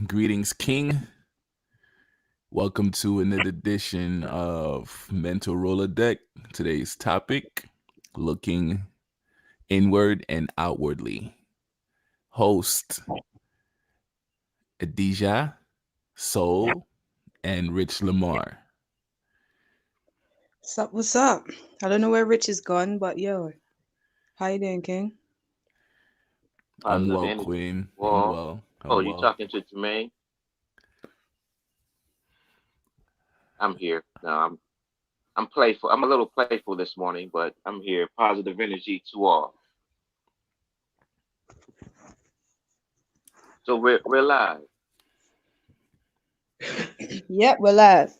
Greetings, King. Welcome to another edition of MEN-talRollaDeK. Today's topic, looking inward and outwardly. Host, Adija, Soul, and Rich Lamar. What's up? What's up? I don't know where Rich is gone, but yo, how you doing, King? I'm Positive well, energy. Queen. I'm Well, well. oh, I'm you well. talking to Jermaine? I'm here. No, I'm playful. I'm a little playful this morning, but I'm here. Positive energy to all. So we're live. Yep, we're live.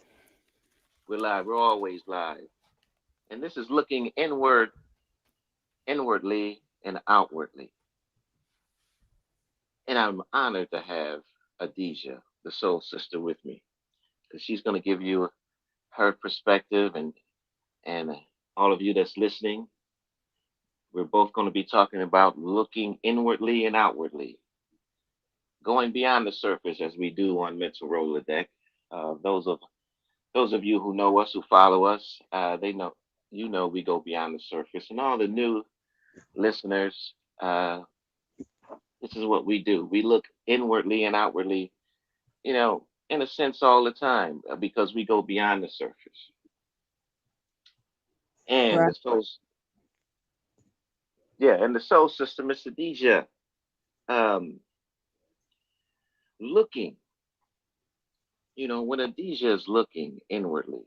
We're live. We're always live. And this is looking inwardly and outwardly. And I'm honored to have Adija, the soul sister, with me, because she's going to give you her perspective and all of you that's listening. We're both going to be talking about looking inwardly and outwardly, going beyond the surface as we do on Mental Roller Deck. Uh, those of those of you who know us, who follow us, they know we go beyond the surface. And all the new listeners, this is what we do. We look inwardly and outwardly, in a sense, all the time because we go beyond the surface. And Right. the soul, yeah, and the soul system, Mr. Deja, um, looking. When a Deja is looking inwardly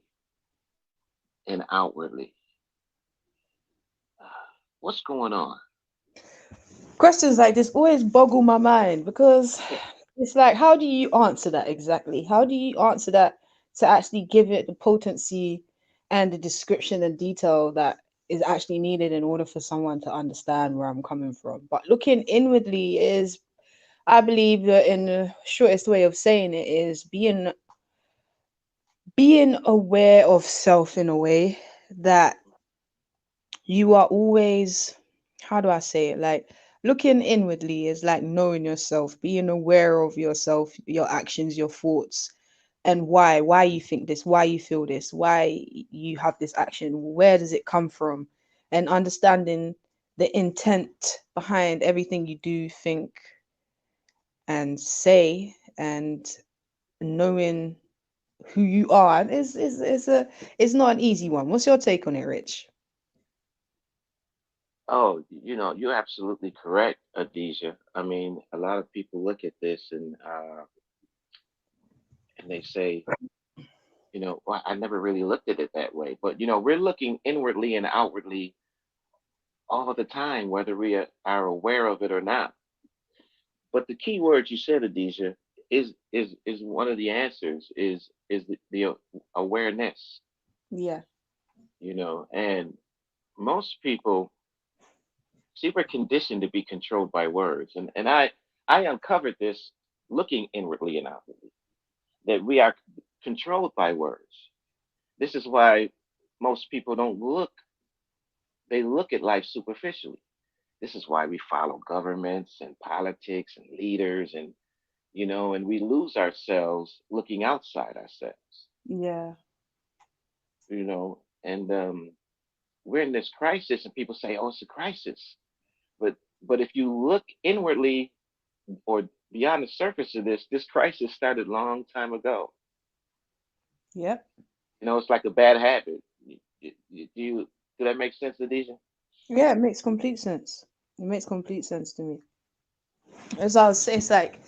and outwardly, what's going on? Questions like this always boggle my mind because it's like, how do you answer that exactly? How do you answer that to actually give it the potency and the description and detail that is actually needed in order for someone to understand where I'm coming from? But looking inwardly is, I believe that in the shortest way of saying it is being aware of self in a way that you are always, how do I say it, like looking inwardly is like knowing yourself, being aware of yourself, your actions, your thoughts, and why you think this, why you feel this, why you have this action, where does it come from, and understanding the intent behind everything you do, think, and say, and knowing who you are is not an easy one. What's your take on it, Rich? Oh, you're absolutely correct, Adija. I mean, a lot of people look at this and they say, well, I never really looked at it that way. But we're looking inwardly and outwardly all the time, whether we are aware of it or not. But the key word you said, Adija, is one of the answers. Is the awareness. Yeah. And most people see we're conditioned to be controlled by words, and I uncovered this looking inwardly and outwardly that we are controlled by words. This is why most people don't look, they look at life superficially. This is why we follow governments and politics and leaders and we lose ourselves looking outside ourselves, Yeah. and we're in this crisis and people say, oh, it's a crisis. But if you look inwardly or beyond the surface of this crisis started a long time ago. Yep. It's like a bad habit. Do that make sense, Adesha? Yeah, it makes complete sense. It makes complete sense to me. As I was, it's like,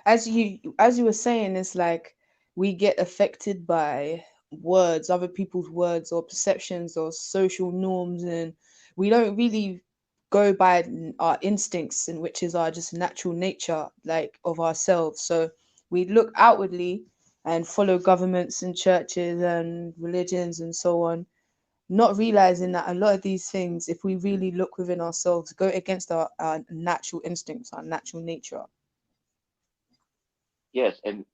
as you were saying, it's like we get affected by words, other people's words or perceptions or social norms, and we don't really go by our instincts, and which is our just natural nature, like of ourselves. So we look outwardly and follow governments and churches and religions and so on, not realizing that a lot of these things, if we really look within ourselves, go against our natural instincts, our natural nature. Yes, and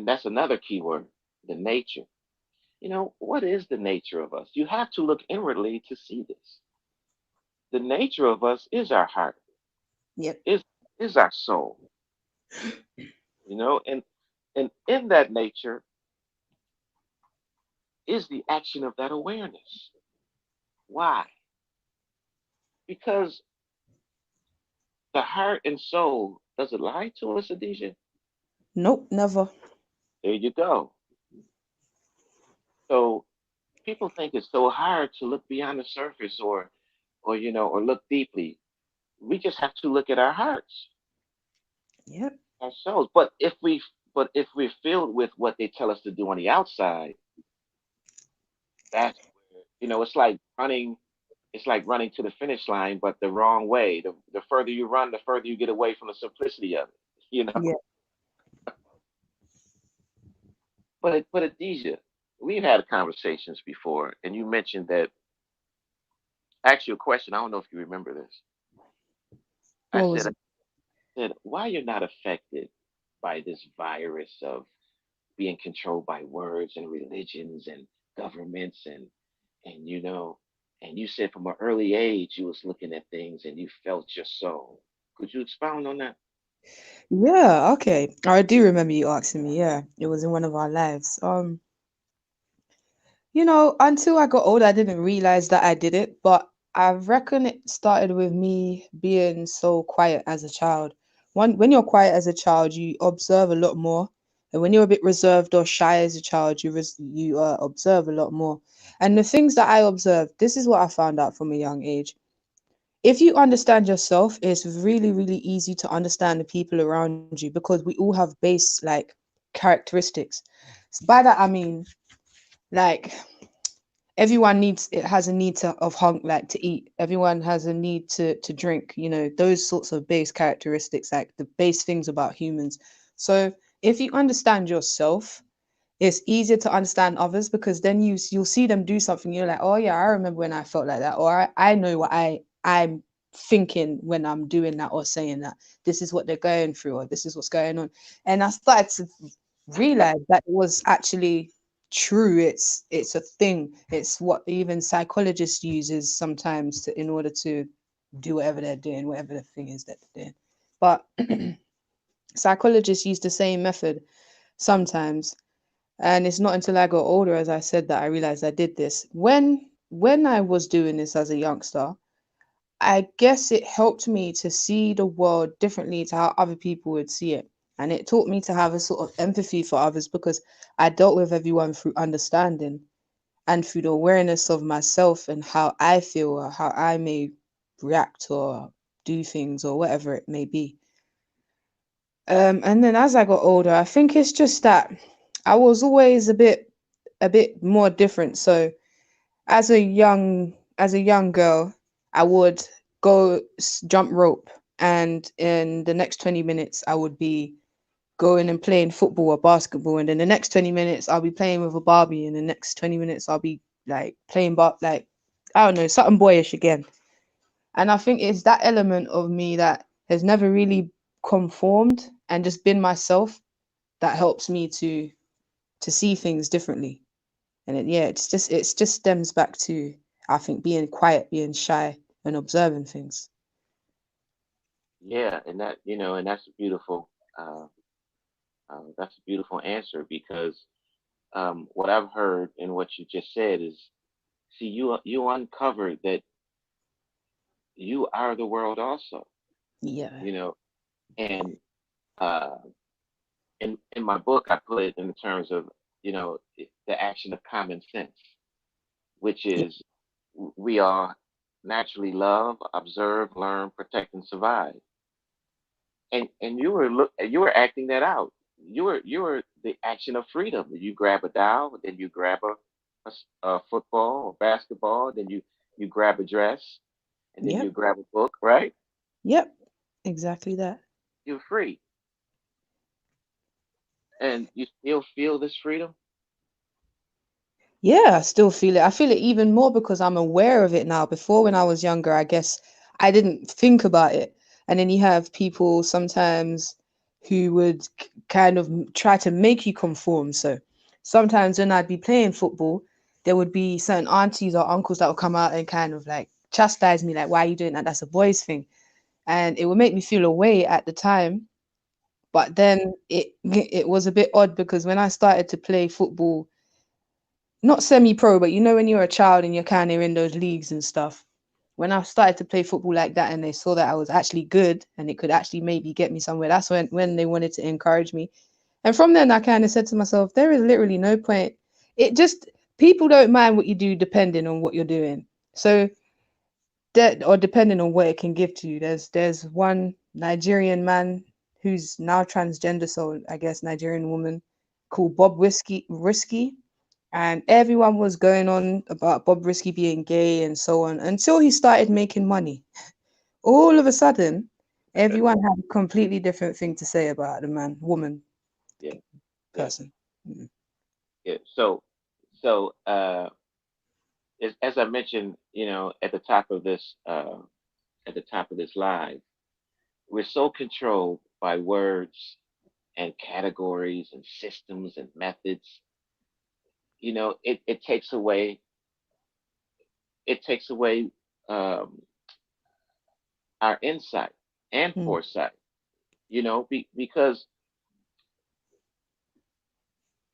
that's another key word, the nature. What is the nature of us? You have to look inwardly to see this. The nature of us is our heart, Yep. is our soul, and And in that nature is the action of that awareness. Why? Because the heart and soul, does it lie to us, Adisha? Nope, never. There you go. So people think it's so hard to look beyond the surface or look deeply. We just have to look at our hearts, Yep. our souls. But if we're filled with what they tell us to do on the outside, that's where it's like running to the finish line, but the wrong way. The further you run, the further you get away from the simplicity of it. You know. Yeah. But Adesha, we've had conversations before, and you mentioned that. I asked you a question. I don't know if you remember this. I What said, was I it? said, why you're not affected by this virus of being controlled by words and religions and governments and you said from an early age you was looking at things and you felt your soul. Could you expound on that? Yeah, okay. I do remember you asking me. Yeah, it was in one of our lives. Until I got older, I didn't realize that I did it, but I reckon it started with me being so quiet as a child. When you're quiet as a child, you observe a lot more, and when you're a bit reserved or shy as a child, you observe a lot more. And the things that I observed, this is what I found out from a young age. If you understand yourself, it's really, really easy to understand the people around you because we all have base like characteristics. So by that I mean like everyone needs it has a need of hung like to eat. Everyone has a need to drink, those sorts of base characteristics, like the base things about humans. So if you understand yourself, it's easier to understand others because then you'll see them do something, you're like, oh yeah, I remember when I felt like that, or I know what I'm thinking when I'm doing that or saying that. This is what they're going through, or this is what's going on. And I started to realize that it was actually true. It's a thing. It's what even psychologists uses sometimes in order to do whatever they're doing, whatever the thing is that they're doing. But psychologists use the same method sometimes, and it's not until I got older, as I said, that I realized I did this. When I was doing this as a youngster, I guess it helped me to see the world differently to how other people would see it. And it taught me to have a sort of empathy for others because I dealt with everyone through understanding and through the awareness of myself and how I feel or how I may react or do things or whatever it may be. And then as I got older, I think it's just that I was always a bit more different. So as a young girl, I would go jump rope, and in the next 20 minutes, I would be going and playing football or basketball, and in the next 20 minutes, I'll be playing with a Barbie, and the next 20 minutes, I'll be like playing like I don't know, something boyish again. And I think it's that element of me that has never really conformed and just been myself that helps me to see things differently. And yeah, it's just stems back to, I think, being quiet, being shy, and observing things. Yeah, and uh, that's a beautiful answer because what I've heard and what you just said is, see, you uncovered that you are the world also, Yeah. you know, and uh, in my book I put it in terms of the action of common sense, which Yeah. is we all naturally love, observe, learn, protect, and survive. And you were acting that out. You were the action of freedom. You grab a doll, then you grab a football or basketball, then you grab a dress, and then you Yep. grab a book, right? Yep. Exactly that. You're free, and you still feel this freedom. Yeah, I still feel it. I feel it even more because I'm aware of it now. Before, when I was younger, I guess I didn't think about it. And then you have people sometimes who would kind of try to make you conform. So sometimes when I'd be playing football, there would be certain aunties or uncles that would come out and kind of like chastise me, like, why are you doing that? That's a boys' thing. And it would make me feel away at the time. But then it was a bit odd because when I started to play football, not semi-pro, but you know when you're a child and you're kind of in those leagues and stuff. When I started to play football like that and they saw that I was actually good and it could actually maybe get me somewhere, that's when they wanted to encourage me. And from then I kind of said to myself, there is literally no point. It just people don't mind what you do depending on what you're doing. So that or depending on what it can give to you. There's one Nigerian man who's now transgender, so I guess Nigerian woman called Bob Risky, and everyone was going on about Bob Risky being gay and so on until he started making money. All of a sudden, everyone had a completely different thing to say about the man, woman, Yeah, yeah, person. Mm. yeah. So, as I mentioned, at the top of this live, we're so controlled by words and categories and systems and methods. It takes away um, our insight and Mm. foresight. Because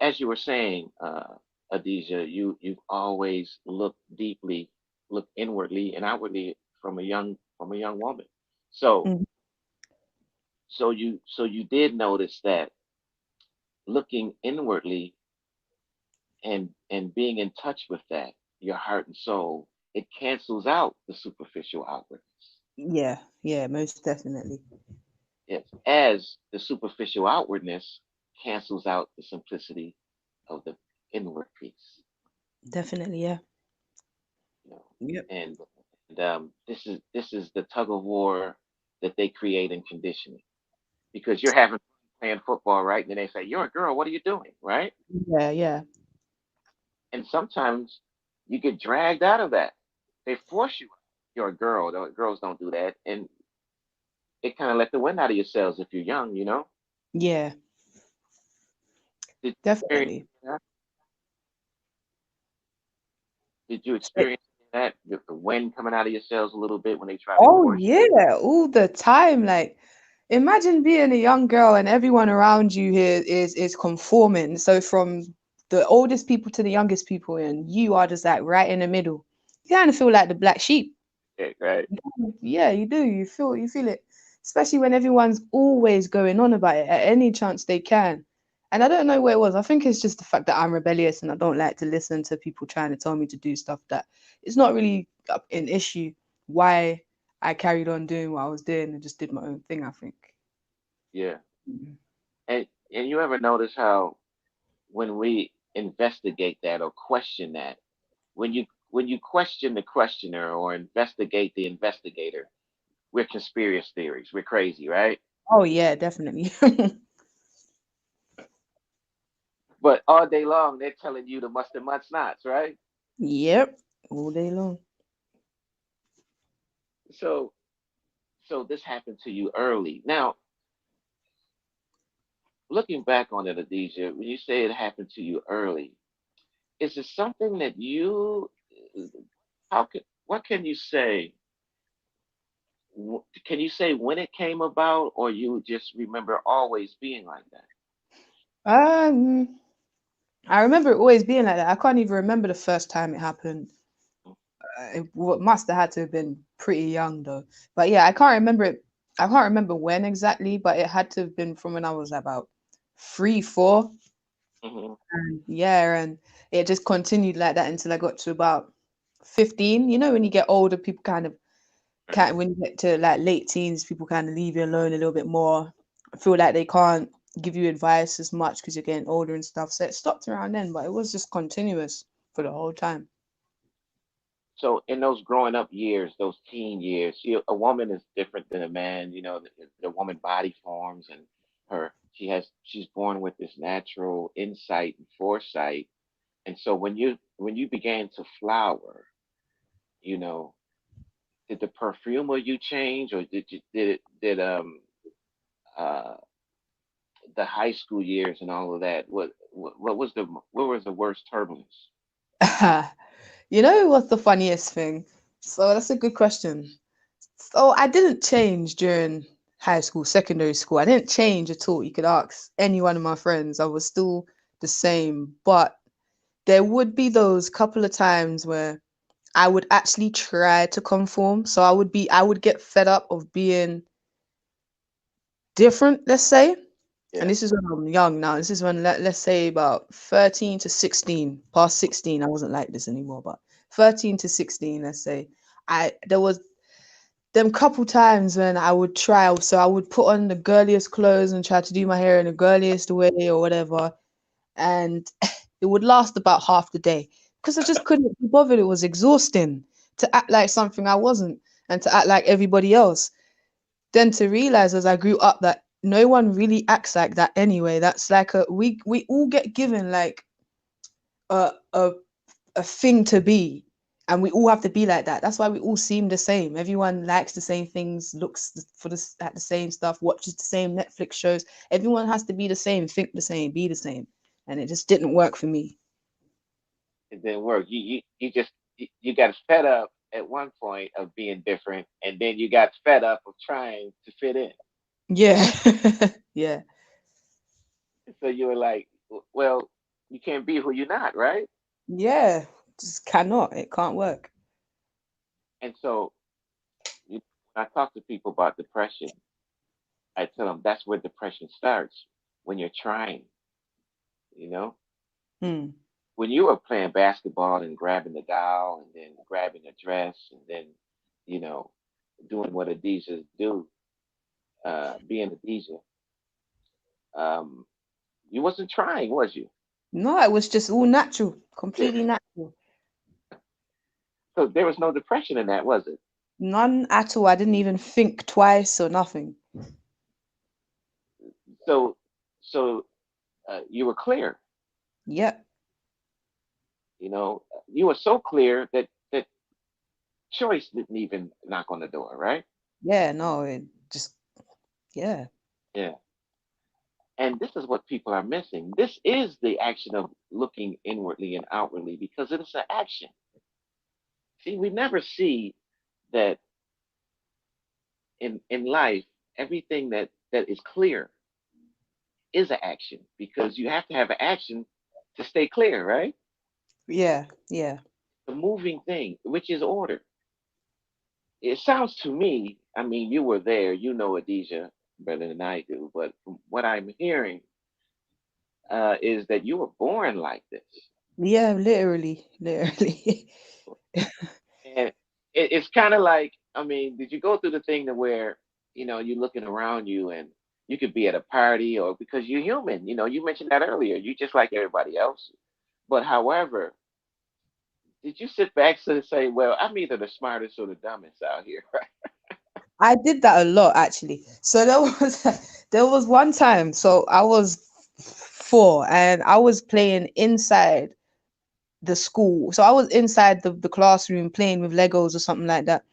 as you were saying, Adija, you've always looked inwardly and outwardly from a young woman. So Mm. so you did notice that looking inwardly and being in touch with that, your heart and soul, it cancels out the superficial outwardness. Yeah, yeah, most definitely. Yes, as the superficial outwardness cancels out the simplicity of the inward peace. Definitely, yeah. You know, Yep. and this is the tug of war that they create in conditioning, because you're having fun playing football, right? And then they say, "You're a girl. What are you doing?" Right? Yeah, yeah. And sometimes you get dragged out of that. They force you. You're a girl. Girls don't do that, and it kind of let the wind out of your sails if you're young. Yeah, Did you experience definitely. that? Did you So- experience that? The wind coming out of your sails a little bit when they try to Oh force yeah, all the time. Like, imagine being a young girl and everyone around you here is conforming. So from the oldest people to the youngest people, and you are just like right in the middle. You kind of feel like the black sheep. you, right? Yeah, you do. You feel it, especially when everyone's always going on about it at any chance they can. And I don't know what it was. I think it's just the fact that I'm rebellious and I don't like to listen to people trying to tell me to do stuff that it's not really an issue. Why I carried on doing what I was doing and just did my own thing. I think. Yeah. Mhm. And you ever notice how when we investigate that or question that, when you question the questioner or investigate the investigator, we're conspiracy theories. We're crazy, right? Oh yeah, definitely. But all day long they're telling you the must and must nots, right? Yep, all day long. So so this happened to you early. Now, looking back on it, Adija, when you say it happened to you early, is it something that you what can you say? Can you say when it came about, or you just remember always being like that? Um, I remember it always being like that. I can't even remember the first time it happened. It must have had to have been pretty young though. But yeah, I can't remember it. I can't remember when exactly, but it had to have been from when I was about 3, 4. Hmm. Yeah, and it just continued like that until I got to about 15. You know, when you get older, people when you get to like late teens, people kind of leave you alone a little bit more. I feel like they can't give you advice as much because you're getting older and stuff. So it stopped around then, but it was just continuous for the whole time. So in those growing up years, those teen years, a woman is different than a man. The woman body forms, and she's born with this natural insight and foresight. And so when you began to flower, you know, did the perfume of you change, or did the high school years and all of that? What was the worst turbulence? You know what's the funniest thing? So that's a good question. So I didn't change during high school, secondary school. I didn't change at all. You could ask any one of my friends. I was still the same. But there would be those couple of times where I would actually try to conform. So I would get fed up of being different, let's say. And Yeah. this is when I'm young now. This is when, let's say, about 13 to 16, past 16, I wasn't like this anymore, but 13 to 16, let's say. There was them couple times when I would try, so I would put on the girliest clothes and try to do my hair in the girliest way or whatever, and it would last about half the day because I just couldn't be bothered. It was exhausting to act like something I wasn't and to act like everybody else. Then to realize as I grew up that no one really acts like that anyway. That's like we all get given like a a a thing to be, and we all have to be like that. That's why we all seem the same. Everyone likes the same things, looks for this at the same stuff, watches the same Netflix shows. Everyone has to be the same, think the same, be the same, and it just didn't work for me. It didn't work. You just you got fed up at one point of being different, and then you got fed up of trying to fit in. Yeah. Yeah. So you were like, well, you can't be who you're not, right? Yeah, just cannot, it can't work. And so you, when I talk to people about depression, I tell them that's where depression starts when you're trying. You know, Hmm. when you were playing basketball and grabbing the doll and then grabbing a dress and then, you know, doing what Adijas do, being Adija, um, you wasn't trying, was you? No, it was just all natural, Yeah. completely natural. So there was no depression in that, was it? None at all. I didn't even think twice or nothing. So, so you were clear. Yep. You know, you were so clear that choice didn't even knock on the door, right? Yeah, no, it just, yeah. Yeah. And this is what people are missing. This is the action of looking inwardly and outwardly because it is an action. See, we never see that in life, everything that is clear is an action because you have to have an action to stay clear, right? Yeah, yeah. The moving thing, which is order. It sounds to me, I mean, you were there, you know Adija better than I do, but from what I'm hearing is that you were born like this. Yeah, literally, literally. And it's kind of like, I mean, did you go through the thing to where, you know, you're looking around you and you could be at a party or because you're human, you know, you mentioned that earlier, you just like everybody else. But however, did you sit back and say, well, I'm either the smartest or the dumbest out here, right? I did that a lot actually. So there was there was one time, so I was 4 and I was playing inside the school. So I was inside the classroom playing with Legos or something like that,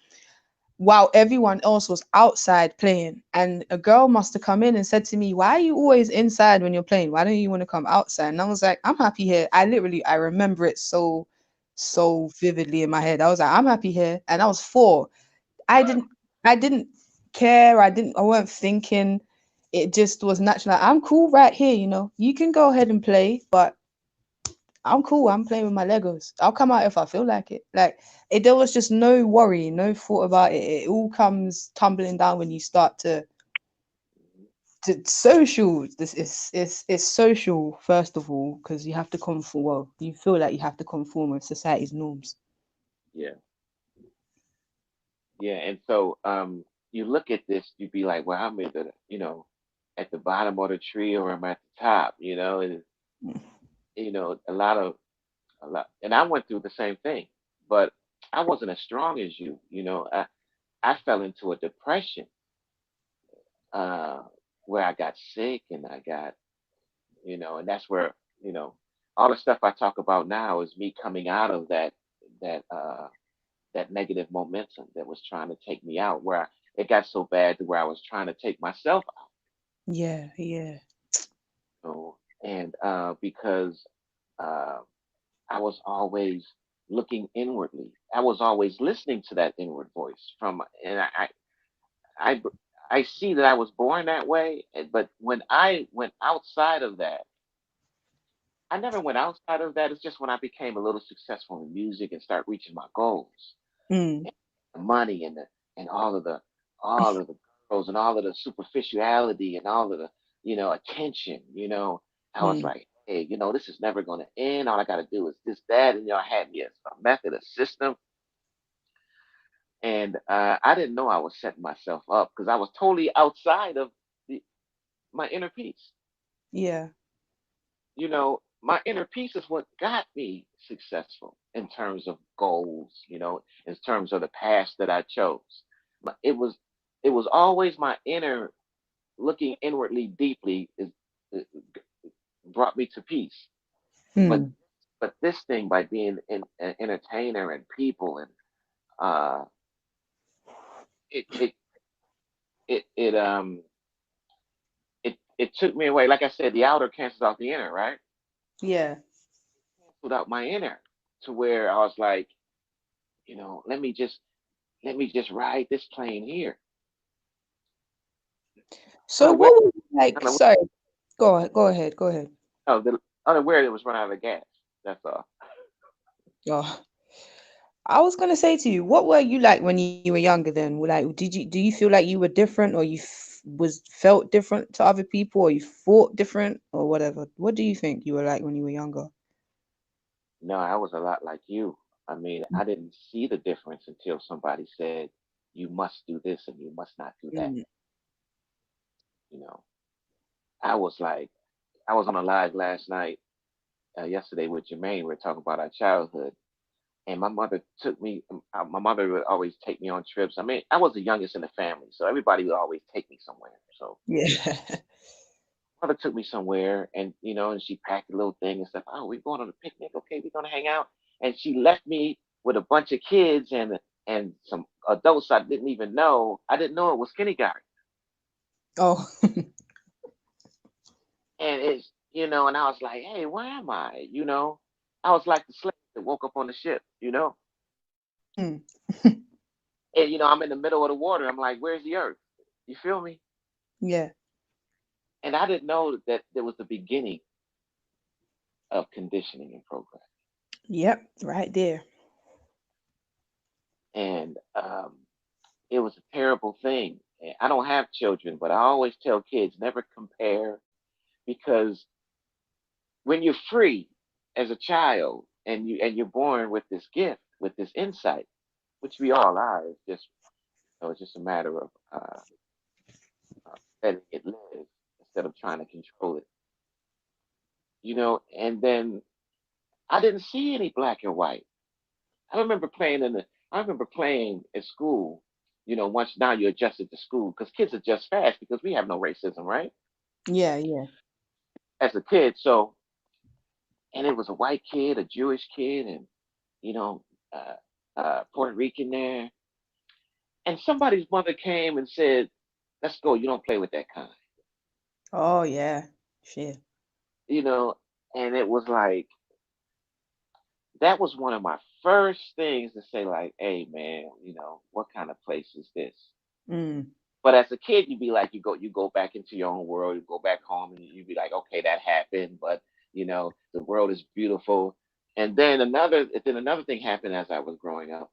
while everyone else was outside playing. And a girl must have come in and said to me, "Why are you always inside when you're playing? Why don't you want to come outside?" And I was like, "I'm happy here." I remember it so vividly in my head. I was like, "I'm happy here," and I was 4. I didn't I didn't care. I weren't thinking. It just was natural. Like, I'm cool right here. You can go ahead and play, but I'm cool. I'm playing with my Legos. I'll come out if I feel like it. Like there was just no worry, no thought about it. It all comes tumbling down when you start to social. This is social first of all because you have to conform. Well, you feel like you have to conform with society's norms. Yeah, yeah. And so you look at this, you'd be like, well, I'm either, you know, at the bottom of the tree or I'm at the top, you know, and you know, a lot, and I went through the same thing, but I wasn't as strong as you, you know. I fell into a depression uh, where I got sick and I got, you know, and that's where, you know, all the stuff I talk about now is me coming out of that that negative momentum that was trying to take me out, where it got so bad to where I was trying to take myself out, Yeah, yeah, you know, and because uh, I was always looking inwardly. I was always listening to that inward voice from, and I I see that I was born that way, but when I went outside of that, I never went outside of that. It's just when I became a little successful in music and start reaching my goals, Mm, and the money and all of the girls and all of the superficiality and all of the attention. I was mm, like, hey, this is never going to end. All I got to do is this, that, and I had me a method, a system, and I didn't know I was setting myself up because I was totally outside of the, my inner peace. yeah. My inner peace is what got me successful in terms of goals, in terms of the path that I chose. It was always my inner looking inwardly deeply is brought me to peace. But Mm, but this thing by being an entertainer and people and uh it it it took me away. Like I said, the outer cancels out the inner, right? yeah. Canceled out my inner to where I was like, let me just ride this plane here. So Unaware, what was it like? unaware, Sorry, go ahead. Go ahead. Go ahead. unaware it was running out of gas. That's all. Oh, I was gonna say to you, what were you like when you were younger? Then, like, do you feel like you were different, or was felt different to other people, or you thought different, or whatever? What do you think you were like when you were younger? No, I was a lot like you. I mean, I didn't see the difference until somebody said, "You must do this and you must not do that." Mm, You know, I was like, I was on a live last night, yesterday with Jermaine. We were talking about our childhood, and my mother took me. My mother would always take me on trips. I mean, I was the youngest in the family, so everybody would always take me somewhere. So yeah. mother took me somewhere, and and she packed a little thing and stuff. Oh, we're going on a picnic. Okay, we're gonna hang out. And she left me with a bunch of kids and some adults I didn't even know. I didn't know it was kindergarten, Oh, and and I was like, hey, where am I? I was like the slave that woke up on the ship. mm, And I'm in the middle of the water. I'm like, where's the earth? You feel me? yeah. And I didn't know that there was the beginning of conditioning and programming. Yep. Right there. And it was a terrible thing. I don't have children, but I always tell kids never compare because when you're free as a child and you're born with this gift, with this insight, which we all are, it's just a matter of letting it live instead of trying to control it. And then I didn't see any black and white. I remember playing I remember playing at school. Once now you adjusted to school because kids adjust fast because we have no racism, right? Yeah. Yeah. As a kid. So, and it was a white kid, a Jewish kid, and you know, uh, Puerto Rican there. And somebody's mother came and said, "Let's go. You don't play with that kind." Oh, yeah. Shit. You know, and it was like that was one of my first things to say, like, "Hey, man, what kind of place is this?" Mm, But as a kid, you'd be like, you go back into your own world, you go back home, and you'd be like, okay, that happened, but the world is beautiful. And then another thing happened as I was growing up.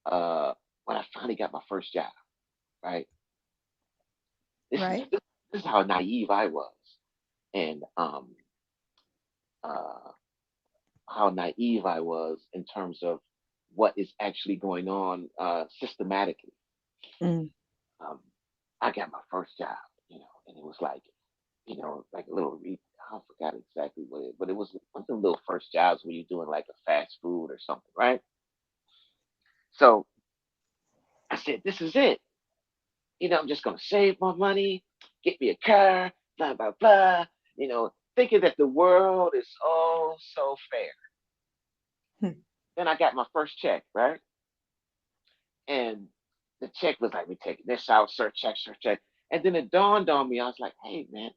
Uh, when I finally got my first job, right? This is right. this, this is how naive I was, and uh, how naive I was in terms of what is actually going on systematically. Mm, Um, I got my first job, and it was like a little I forgot exactly but it was one of the little first jobs where you're doing like a fast food or something, right? So I said, this is it. I'm just gonna save my money, get me a car, blah blah blah. Thinking that the world is oh so fair. hmm. Then I got my first check, right? And the check was like, we taking this out, search check. And then it dawned on me, I was like, hey man,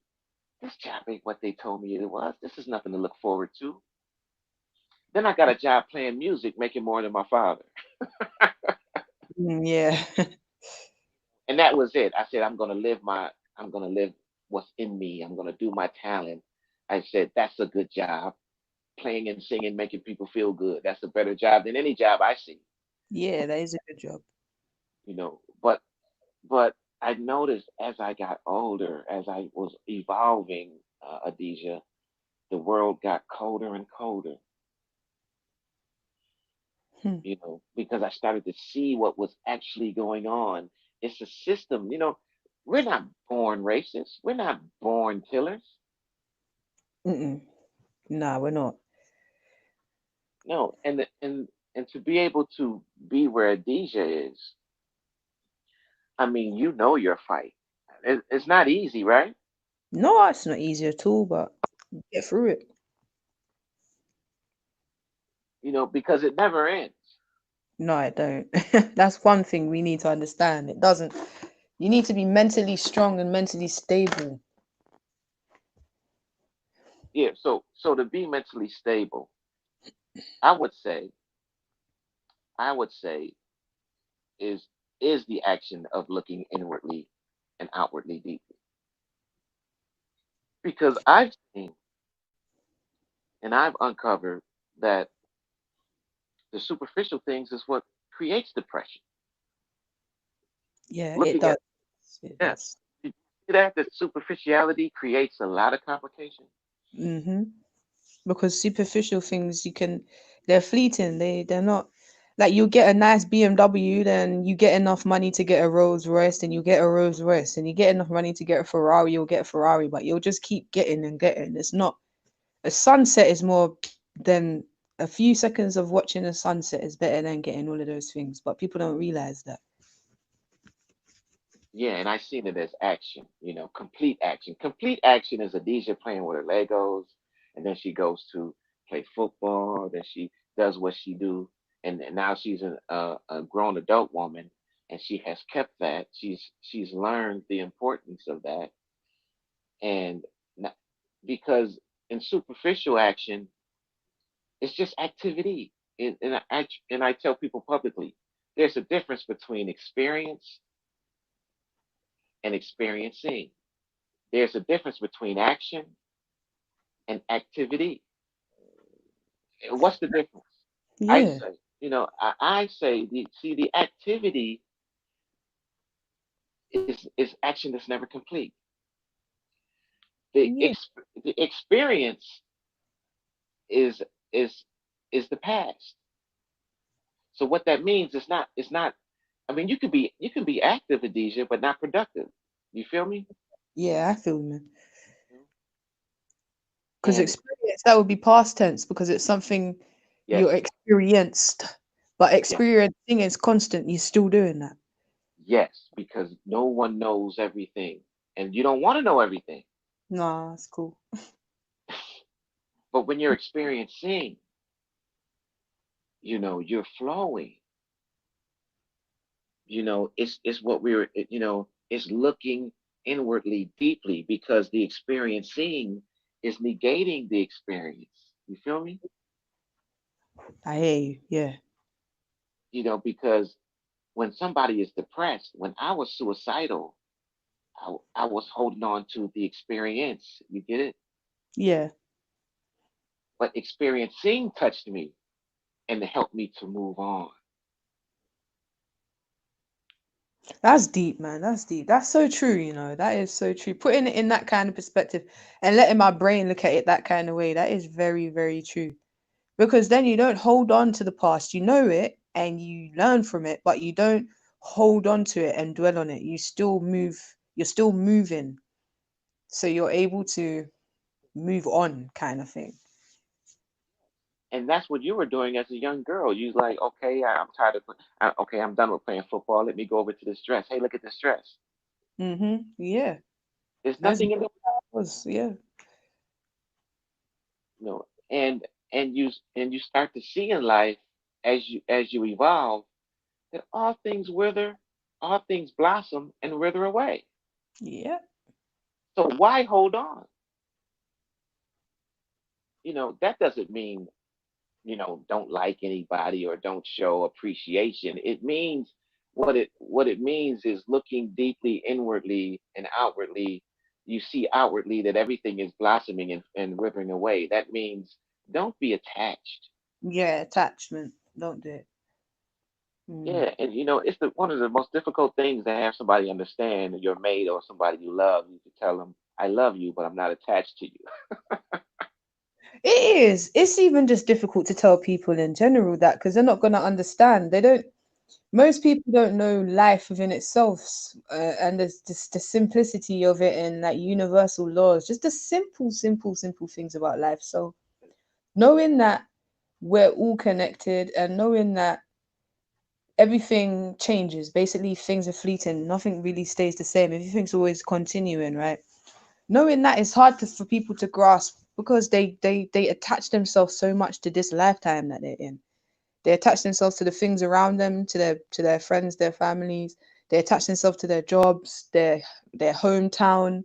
this job ain't what they told me it was. This is nothing to look forward to. Then I got a job playing music, making more than my father. Mm, yeah. And that was it. I said, I'm gonna live what's in me. I'm gonna do my talent. I said, that's a good job. Playing and singing, making people feel good. That's a better job than any job I see. Yeah, that is a good job. But I noticed as I got older, as I was evolving, Adija, the world got colder and colder. Hmm. Because I started to see what was actually going on. It's a system. We're not born racists. We're not born killers. Mm-mm. Nah, we're not. No, and to be able to be where Adija is, I mean, your fight. It's not easy, right? No, it's not easy at all, but get through it. Because it never ends. No, I don't. That's one thing we need to understand. It doesn't. You need to be mentally strong and mentally stable. Yeah. So to be mentally stable, I would say, I would say is is the action of looking inwardly and outwardly deeply. Because I've seen and I've uncovered that the superficial things is what creates depression. Yeah, it Looking does. at It Yeah, does. did you see that superficiality creates a lot of complication. Mm-hmm. Because superficial things they're fleeting. They're not like you get a nice BMW, then you get enough money to get a Rolls Royce, then you get a Rolls Royce, and you get enough money to get a Ferrari, you'll get a Ferrari, but you'll just keep getting and getting. It's not a sunset is more than a few seconds of watching a sunset is better than getting all of those things, but people don't realize that. Yeah, and I seen it as action, complete action. Complete action is Adesha playing with her Legos, and then she goes to play football, then she does what she do, and now she's a grown adult woman, and she has kept that. She's learned the importance of that, and n- because in superficial action, it's just activity. And I tell people publicly, there's a difference between experience and experiencing. There's a difference between action and activity. What's the difference? I Yeah, say, I say, the activity is action that's never complete. The yeah, ex, the experience is is is the past. So what that means is not. It's not. I mean, you can be active, Adesia, but not productive. You feel me? yeah, I feel man. Because And experience, that would be past tense because it's something you yes, experienced, but yes, experiencing is constant. You're still doing that. yes, because no one knows everything, and you don't want to know everything. Nah, that's cool. But when you're experiencing, you're flowing. It's what it's looking inwardly deeply because the experiencing is negating the experience. You feel me? I hear you. Yeah, Because when somebody is depressed, when I was suicidal, I was holding on to the experience. You get it? yeah. But experiencing touched me and helped me to move on. That's deep, man. That's deep. That's so true, That is so true. Putting it in that kind of perspective and letting my brain look at it that kind of way, that is very, very true. Because then you don't hold on to the past. You know it and you learn from it, but you don't hold on to it and dwell on it. You're still moving. So you're able to move on, kind of thing. And that's what you were doing as a young girl. You was like, okay, I'm tired of, okay, I'm done with playing football. Let me go over to this dress. Hey, look at this dress. Yeah. There's That's nothing in the, was, yeah. and you start to see in life as you evolve that all things wither, all things blossom and wither away. Yeah. So why hold on? That doesn't mean don't like anybody or don't show appreciation. It means what it means is looking deeply inwardly and outwardly. You see outwardly that everything is blossoming and withering away. That means don't be attached. Yeah, attachment. Don't do it. Mm. Yeah, and it's one of the most difficult things to have somebody understand, your mate or somebody you love. You can tell them, "I love you, but I'm not attached to you." It is. It's even just difficult to tell people in general that because they're not going to understand. They don't. Most people don't know life within itself, and there's just the simplicity of it and like universal laws, just the simple things about life. So knowing that we're all connected and knowing that everything changes, basically things are fleeting, nothing really stays the same. Everything's always continuing, right? Knowing that is hard for people to grasp because they attach themselves so much to this lifetime that they're in. They attach themselves to the things around them, to their friends, their families. They attach themselves to their jobs, their hometown,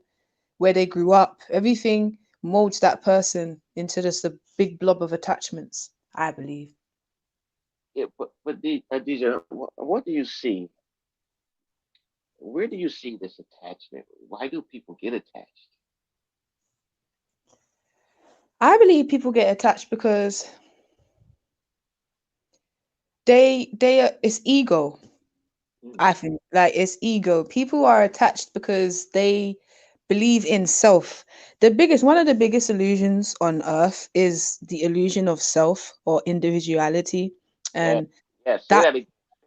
where they grew up. Everything molds that person into just a big blob of attachments, I believe. Yeah, but DJ, what do you see? Where do you see this attachment? Why do people get attached? I believe people get attached because it's ego. Mm, I think like it's ego. People are attached because they believe in self. One of the biggest illusions on earth is the illusion of self or individuality. yeah, And yeah. that Say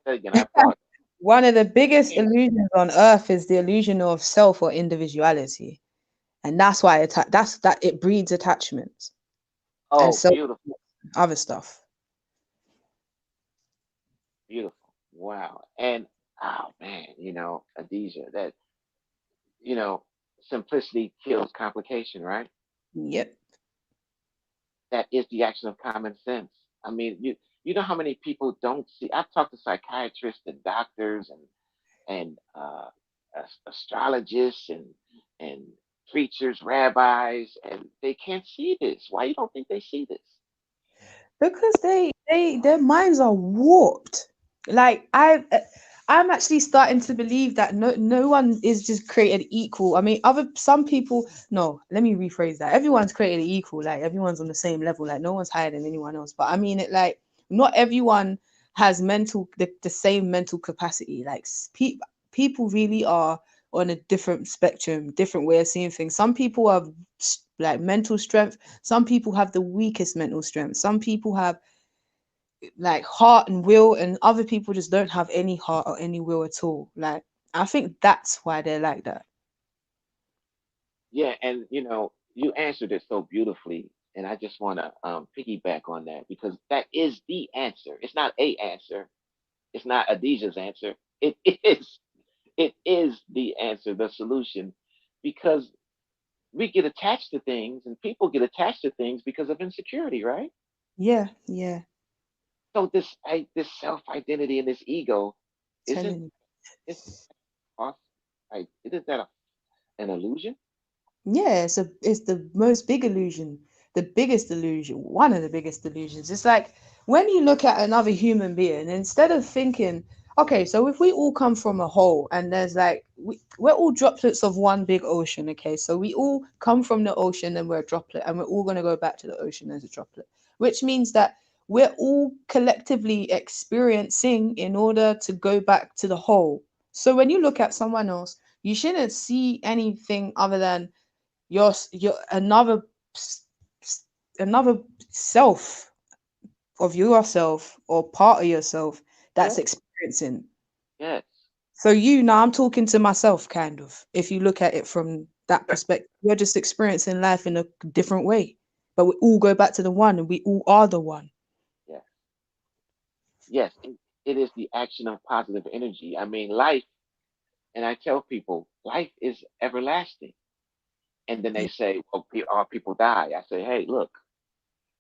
that again. I apologize. one of the biggest Yeah. illusions on earth is the illusion of self or individuality. And that's why it breeds attachments and Oh, so beautiful, other stuff. beautiful. Wow. And oh man, Adesha, that you know, simplicity kills complication, right? Yep. That is the action of common sense. I mean, you know how many people don't see. I've talked to psychiatrists and doctors and astrologists and preachers, rabbis, and they can't see this. Why you don't think they see this? Because their minds are warped. Like I'm actually starting to believe that no one is just created equal. I mean, other some people. No, let me rephrase that. Everyone's created equal. Like everyone's on the same level. Like no one's higher than anyone else. But I mean it like not everyone has the same mental capacity. Like people really are on a different spectrum, different way of seeing things. Some people have like mental strength. Some people have the weakest mental strength. Some people have like heart and will, and other people just don't have any heart or any will at all. Like I think that's why they're like that. Yeah, and you answered it so beautifully, and I just want to piggyback on that because that is the answer. It's not a answer. It's not Adisha's answer. It is. It is the answer, the solution, because we get attached to things, and people get attached to things because of insecurity, right? Yeah, yeah. So this self identity and this ego isn't Telling you. is off. Isn't that an illusion? Yeah, it's the most big illusion, the biggest illusion, one of the biggest illusions. It's like when you look at another human being, instead of thinking, okay, so if we all come from a whole and there's like we're all droplets of one big ocean, okay, so we all come from the ocean and we're a droplet, and we're all going to go back to the ocean as a droplet, which means that we're all collectively experiencing in order to go back to the whole. So when you look at someone else, you shouldn't see anything other than you're another self of yourself or part of yourself that's Yeah. experiencing. Yes. So you now I'm talking to myself kind of. If you look at it from that perspective, you're just experiencing life in a different way. But we all go back to the one and we all are the one. Yes. Yes. It is the action of positive energy. I mean, life, and I tell people, life is everlasting. And then they Yeah. say, "Well, all people die." I say, "Hey, look,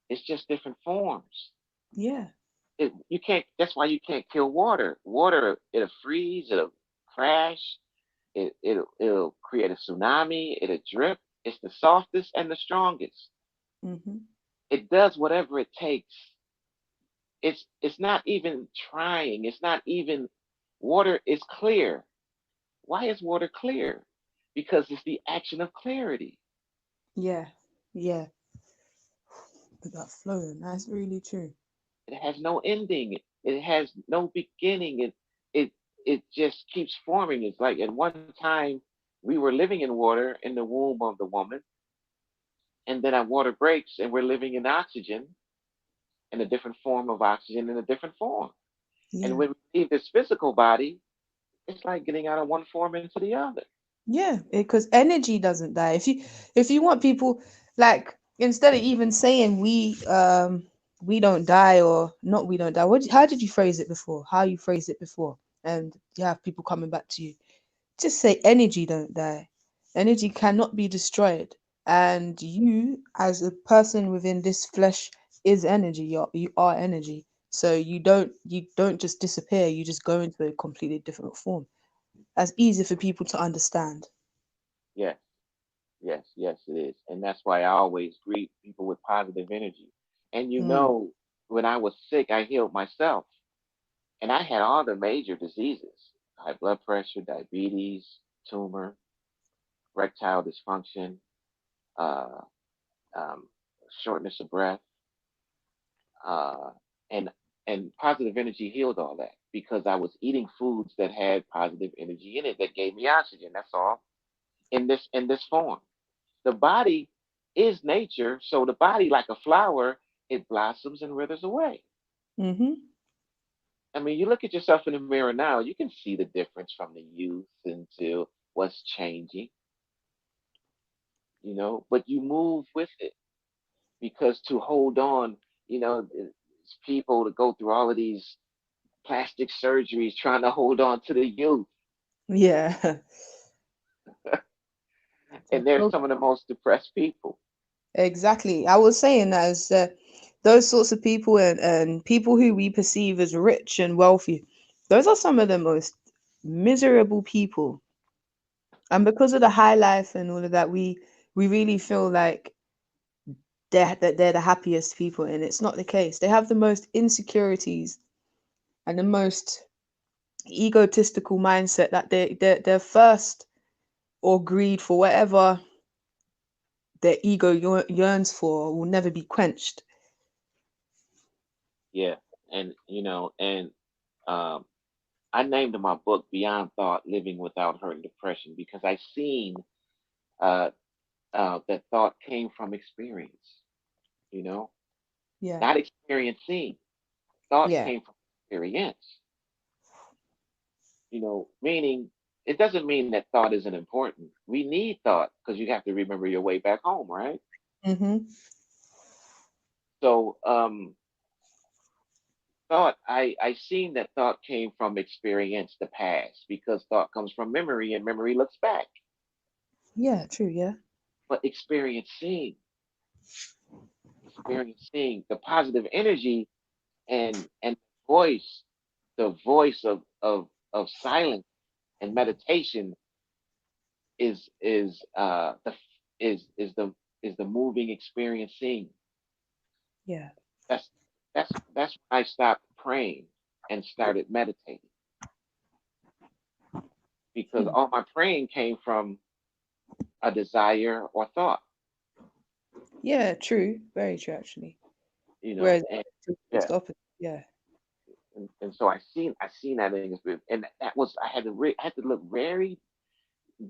it's just different forms. Yeah. You can't. That's why you can't kill water. Water, it'll freeze, it'll crash, it'll create a tsunami, it'll drip. It's the softest and the strongest. Hmm. It does whatever it takes. It's not even trying. It's not even. Water is clear. Why is water clear? Because it's the action of clarity. Yeah. Yeah. With that flowing. That's really true. It has no ending. It has no beginning. It it just keeps forming. It's like at one time we were living in water in the womb of the woman, and then our water breaks and we're living in oxygen, in a different form of oxygen in a different form. And Yeah. when we leave this physical body, it's like getting out of one form into the other. Yeah, because energy doesn't die. If you want people, like, instead of even saying we don't die, or not we don't die. How did you phrase it before? How you phrased it before? And you have people coming back to you. Just say energy don't die. Energy cannot be destroyed. And you, as a person within this flesh, is energy. You are energy. So you don't just disappear. You just go into a completely different form. That's easy for people to understand. Yes, yes, it is. And that's why I always greet people with positive energy. And Mm. when I was sick, I healed myself. And I had all the major diseases: high blood pressure, diabetes, tumor, erectile dysfunction, uh, um, shortness of breath, uh, and positive energy healed all that because I was eating foods that had positive energy in it that gave me oxygen. That's all in this form. The body is nature, so the body, like a flower, it blossoms and withers away. Mm-hmm. I mean, you look at yourself in the mirror now, you can see the difference from the youth into what's changing, but you move with it because to hold on, it's people to go through all of these plastic surgeries trying to hold on to the youth. Yeah. And they're some of the most depressed people. Exactly. I was saying that as those sorts of people, and people who we perceive as rich and wealthy, those are some of the most miserable people. And because of the high life and all of that, we really feel like they're the happiest people, and it's not the case. They have the most insecurities and the most egotistical mindset, that their thirst or greed for whatever their ego yearns for will never be quenched. Yeah. And, um, I named my book Beyond Thought: Living Without Hurt and Depression because I seen uh, that thought came from experience, you know, Yeah. not experiencing. Thought Yeah. came from experience, meaning it doesn't mean that thought isn't important. We need thought because you have to remember your way back home, right? Mm-hmm. So, I seen that thought came from experience, the past, because thought comes from memory and memory looks back. Yeah, true, yeah. But experiencing the positive energy and voice, the voice of silence and meditation the is the moving experiencing. Yeah. That's that's when I stopped praying and started meditating because Hmm. all my praying came from a desire or thought, Yeah, true. Very true, actually. Whereas and it's yeah, the opposite. Yeah. and so I seen that in the spirit, and that was I had to look very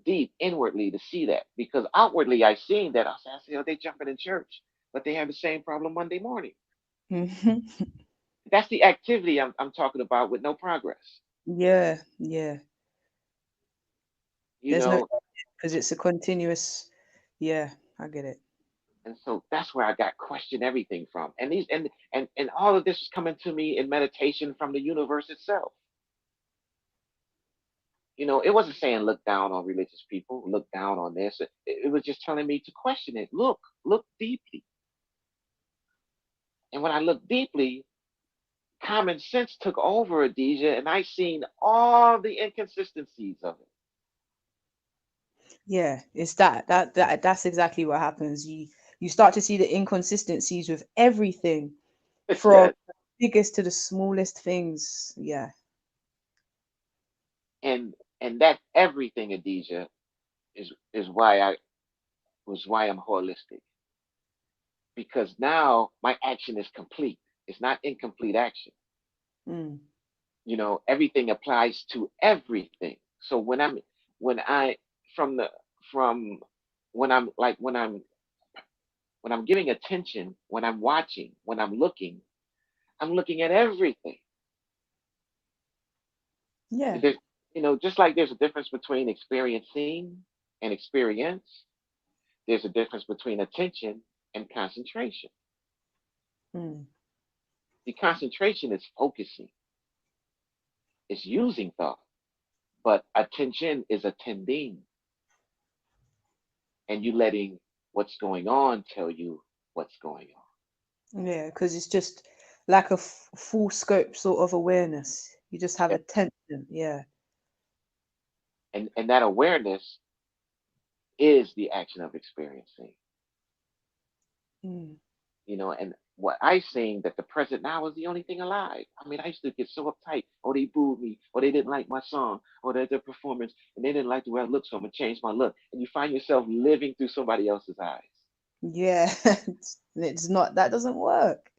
deep inwardly to see that because outwardly I seen that I said, oh, they jumping in church, but they have the same problem Monday morning. Hmm. That's the activity I'm talking about with no progress. Yeah, yeah. You There's no, know, because it's a continuous. Yeah, I get it. and so that's where I got questioned everything from. And these and all of this was coming to me in meditation from the universe itself. It wasn't saying look down on religious people, look down on this. It was just telling me to question it. Look deeply. And when I looked deeply, common sense took over, Adija, and I seen all the inconsistencies of Yeah, it's that's exactly what happens. You start to see the inconsistencies with everything, it. from Yes, the biggest to the smallest things. Yeah. And that everything, Adija, is why I'm holistic, because now my action is complete. It's not incomplete action. Mm. Everything applies to everything. So when I from the from when I'm like when I'm giving attention, when I'm watching, when I'm looking at everything. Yeah. There's, just like there's a difference between experiencing and experience, there's a difference between attention and concentration. Mm. The concentration is focusing, it's using thought, but attention is attending, and you letting what's going on tell you what's going on. Yeah, because it's just like a full scope sort of awareness. You just have Yeah. attention. Yeah. And that awareness is the action of experiencing. Mm. And what I seen that the present now is the only thing alive. I mean, I used to get so uptight. Oh, they booed me, or they didn't like my song, or their performance, and they didn't like the way I looked, so I'm gonna change my look. And you find yourself living through somebody else's eyes. Yeah. It's not, that doesn't work.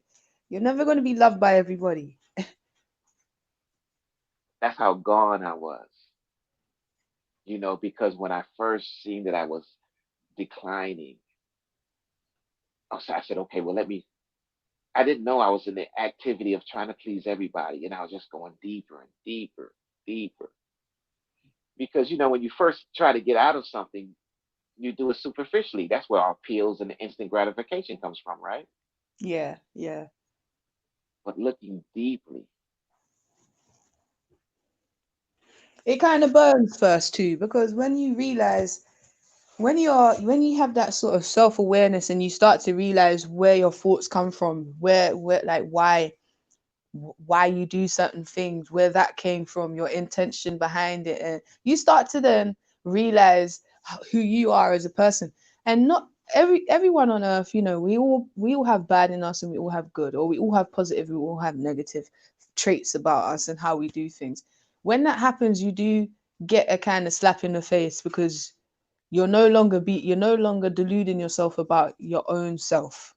You're never going to be loved by everybody. That's how gone I was. Because when I first seen that I was declining, so I said, okay, well, I didn't know I was in the activity of trying to please everybody, and I was just going deeper and deeper, deeper. Because when you first try to get out of something, you do it superficially. That's where our appeals and the instant gratification comes from, right? Yeah. Yeah. But looking deeply, It kind of burns first too, because when you realize, when you have that sort of self-awareness and you start to realize where your thoughts come from, where like why you do certain things, where that came from, your intention behind it, and you start to then realize who you are as a person. And not everyone on earth, we all have bad in us, and we all have good, or we all have positive, we all have negative traits about us and how we do things. When that happens, you do get a kind of slap in the face, because you're no longer deluding yourself about your own self,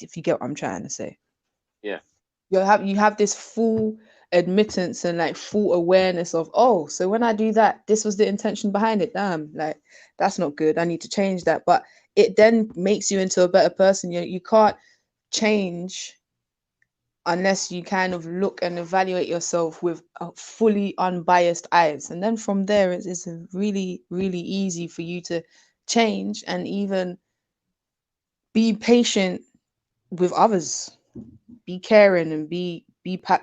if you get what I'm trying to say. yeah, You have this full admittance and like full awareness of, oh, so when I do that, this was the intention behind it. Damn, like that's not good, I need to change that. But it then makes you into a better person. You can't change unless you kind of look and evaluate yourself with fully unbiased eyes, and then from there it's really really easy for you to change and even be patient with others, be caring, and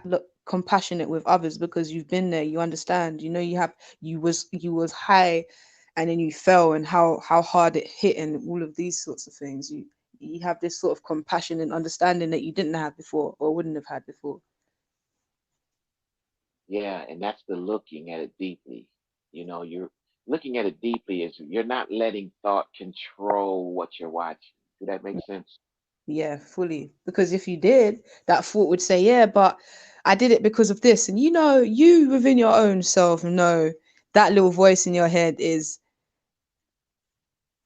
look, compassionate with others, because you've been there, you understand, you was high, and then you fell, and how hard it hit, and all of these sorts of things. You have this sort of compassion and understanding that you didn't have before, or wouldn't have had before. yeah, and that's the looking at it deeply. You're looking at it deeply is you're not letting thought control what you're watching. Do that make sense? Yeah, fully. Because if you did, that thought would say, yeah, but I did it because of this. And you within your own self know that little voice in your head is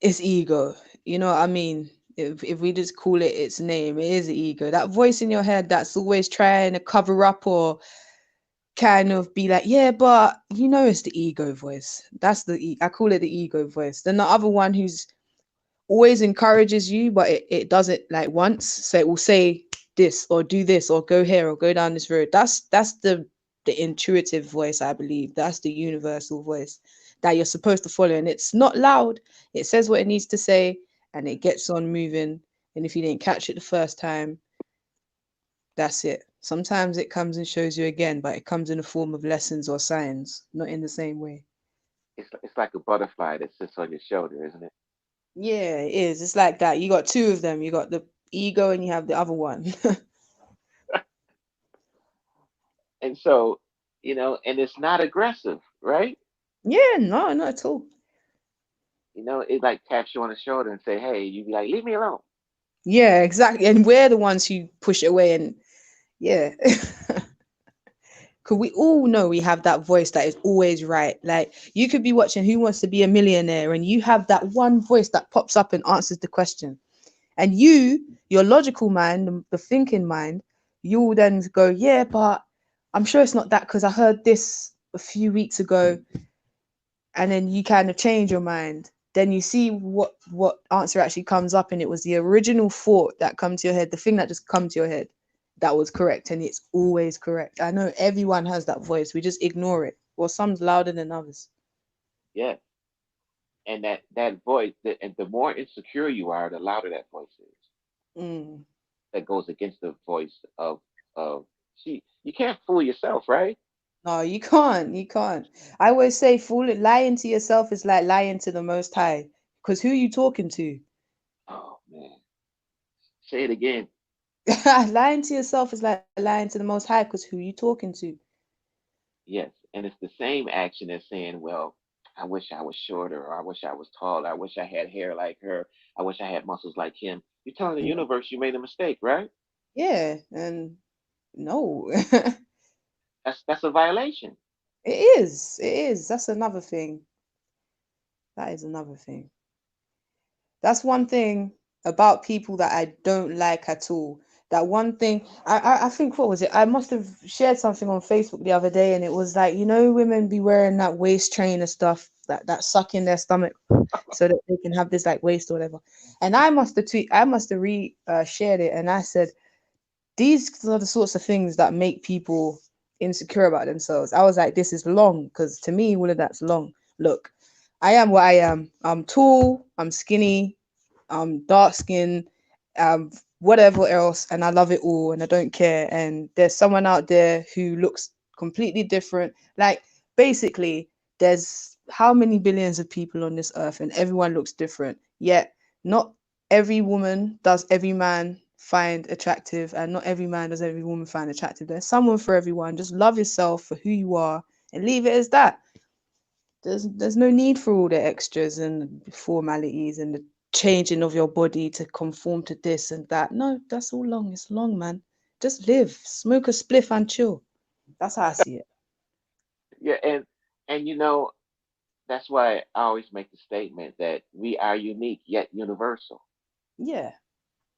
ego. You know what I mean? If we just call it its name, it is ego. That voice in your head that's always trying to cover up, or kind of be like, yeah, but it's the ego voice. That's I call it the ego voice. Then the other one who's always encourages you, but it does it like once. So it will say this, or do this, or go here, or go down this road. That's the intuitive voice, I believe. That's the universal voice that you're supposed to follow. And it's not loud. It says what it needs to say, and it gets on moving. And if you didn't catch it the first time, that's it. Sometimes it comes and shows you again, but it comes in the form of lessons or signs, not in the same way. It's like a butterfly that sits on your shoulder, isn't it? Yeah, it is. It's like that. You got two of them. You got the ego, and you have the other one. And so, and it's not aggressive, right? Yeah, no, not at all. It like taps you on the shoulder and say, "Hey," you be like, "Leave me alone." Yeah, exactly. And we're the ones who push it away, and yeah. Because we all know we have that voice that is always right. Like you could be watching Who Wants to Be a Millionaire and you have that one voice that pops up and answers the question. And your logical mind, the thinking mind, you will then go, yeah, but I'm sure it's not that because I heard this a few weeks ago, and then you kind of change your mind. Then you see what answer actually comes up, and it was the original thought that come to your head, the thing that just come to your head, that was correct, and it's always correct. I know everyone has that voice. We just ignore it. Well, some's louder than others. Yeah. And that voice, and the more insecure you are, the louder that voice is. Mm. That goes against the voice of she. You can't fool yourself, right? No, you can't. You can't. I always say, lying to yourself is like lying to the Most High. Because who are you talking to? Oh man, say it again. Lying to yourself is like lying to the Most High. Because who are you talking to? Yes, and it's the same action as saying, "Well, I wish I was shorter, or I wish I was taller. I wish I had hair like her. I wish I had muscles like him." You're telling the universe you made a mistake, right? Yeah, and no, That's a violation. it is. It is. That's another thing. That is another thing. That's one thing about people that I don't like at all. That one thing, I think, what was it? I must have shared something on Facebook the other day, and it was like, women be wearing that waist trainer stuff that suck in their stomach so that they can have this like waist or whatever. And I must have shared it, and I said, these are the sorts of things that make people insecure about themselves. I was like, this is long because to me, all of that's long. Look, I am what I am. I'm tall, I'm skinny, dark skin, whatever else, and I love it all and I don't care. And there's someone out there who looks completely different. Like basically, there's how many billions of people on this earth, and everyone looks different. Yet not every woman does every man find attractive, and not every man does every woman find attractive. There's someone for everyone. Just love yourself for who you are and leave it as that. There's no need for all the extras and formalities and the changing of your body to conform to this and that. No, that's all long. It's long, man. Just live, smoke a spliff and chill. That's how I see it. Yeah, and that's why I always make the statement that we are unique yet universal. Yeah,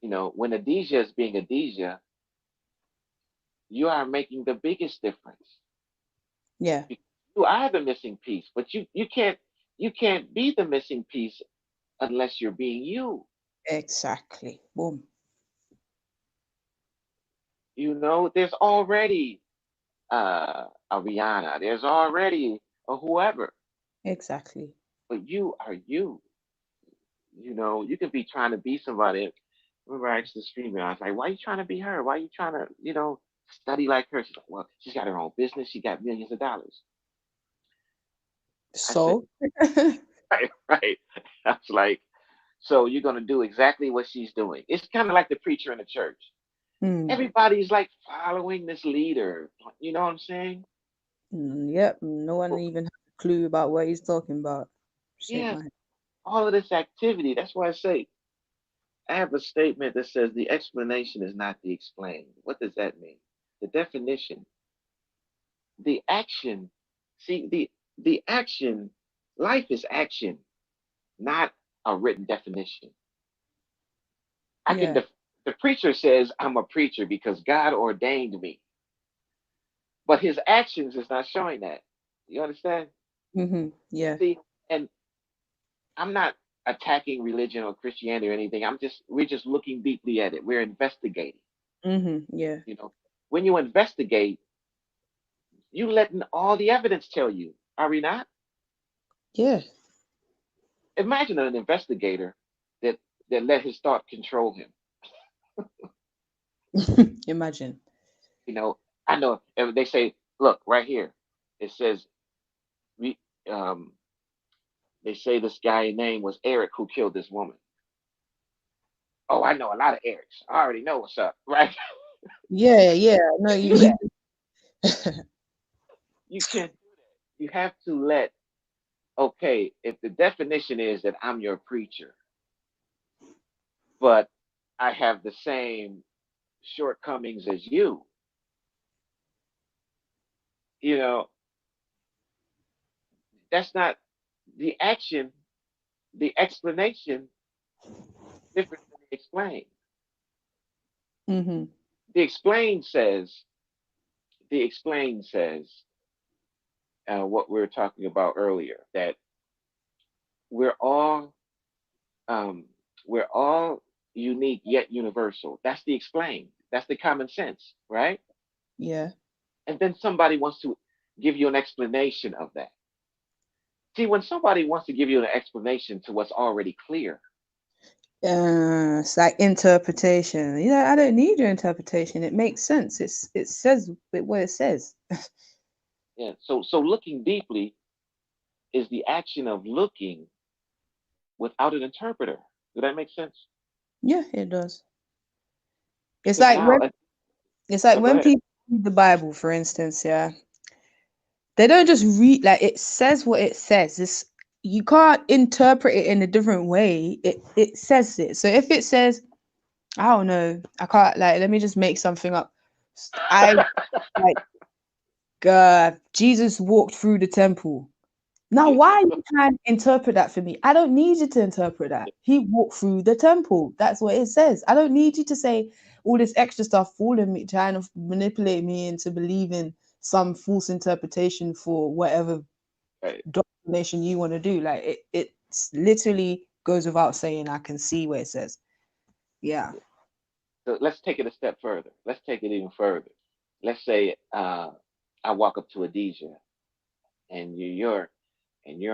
When Adesha is being Adesha, you are making the biggest difference. yeah, You are the missing piece, but you can't be the missing piece unless you're being you. exactly. Boom. There's already a Rihanna, there's already a whoever, Exactly. but you are you. You can be trying to be somebody. Remember, I asked the streamer, I was like, "Why are you trying to be her? Why are you trying to, study like her?" She's like, "Well, she's got her own business. She got millions of dollars." I said, So, "Right, right." I was like, "So you're gonna do exactly what she's doing?" It's kind of like the preacher in the church. mm, Everybody's like following this leader. You know what I'm saying? yep. No one Well, even has a clue about what he's talking about. Shake yes, my head. all of this activity. That's why I say I have a statement that says the explanation is not the explained. What does that mean? The definition, the action. See, the action, life is action, not a written definition. I can Yeah. def- the preacher says I'm a preacher because God ordained me, but his actions is not showing that. You understand? Yeah. See, and I'm not attacking religion or Christianity or anything. We're just looking deeply at it. We're investigating. Yeah. You know, when you investigate, you letting all the evidence tell you. Are we not? Yeah. Imagine an investigator that let his thought control him. Imagine. You know, I know if they say, look right here, it says we they say this guy name was Eric who killed this woman. Oh, I know a lot of Erics. I already know what's up, right? Yeah, yeah. No, You can't do that. you. You can't. You have to let. Okay, if the definition is that I'm your preacher, but I have the same shortcomings as you, You know, that's not the action. The explanation different than the explain. Mm-hmm. The explain says the explain says what we were talking about earlier, that we're all um, we're all unique yet universal. That's the explain. That's the common sense, right? Yeah. And then somebody wants to give you an explanation of that. See, when somebody wants to give you an explanation to what's already clear, It's like interpretation. You know, I don't need your interpretation. It makes sense. It says what it says. yeah. So looking deeply is the action of looking without an interpreter. Does that make sense? Yeah, it does. It's Because like now, when it's like go when ahead. people read the Bible, for instance, yeah, they don't just read like it says what it says. It's you can't interpret it in a different way. It says it. So if it says, I don't know, I can't like let me just make something up. I like Jesus walked through the temple. Now, why are you trying to interpret that for me? I don't need you to interpret that. He walked through the temple. That's what it says. I don't need you to say all this extra stuff, fooling me, trying to manipulate me into believing some false interpretation for whatever Right. doctrination you want to do. Like it literally goes without saying. I can see where it says, yeah. So let's take it a step further. Let's take it even further. Let's say I walk up to Adesha and you're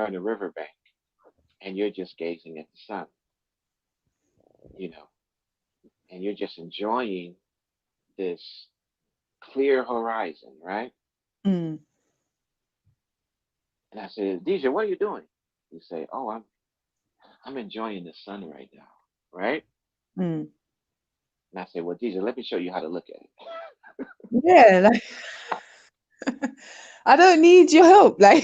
on the riverbank and you're just gazing at the sun, you know, and you're just enjoying this clear horizon, right? Mm, And I said, Adesha, what are you doing? You say, oh, I'm enjoying the sun right now, right? mm. And I say, well, Adesha, let me show you how to look at it. Yeah, like I don't need your help. Like,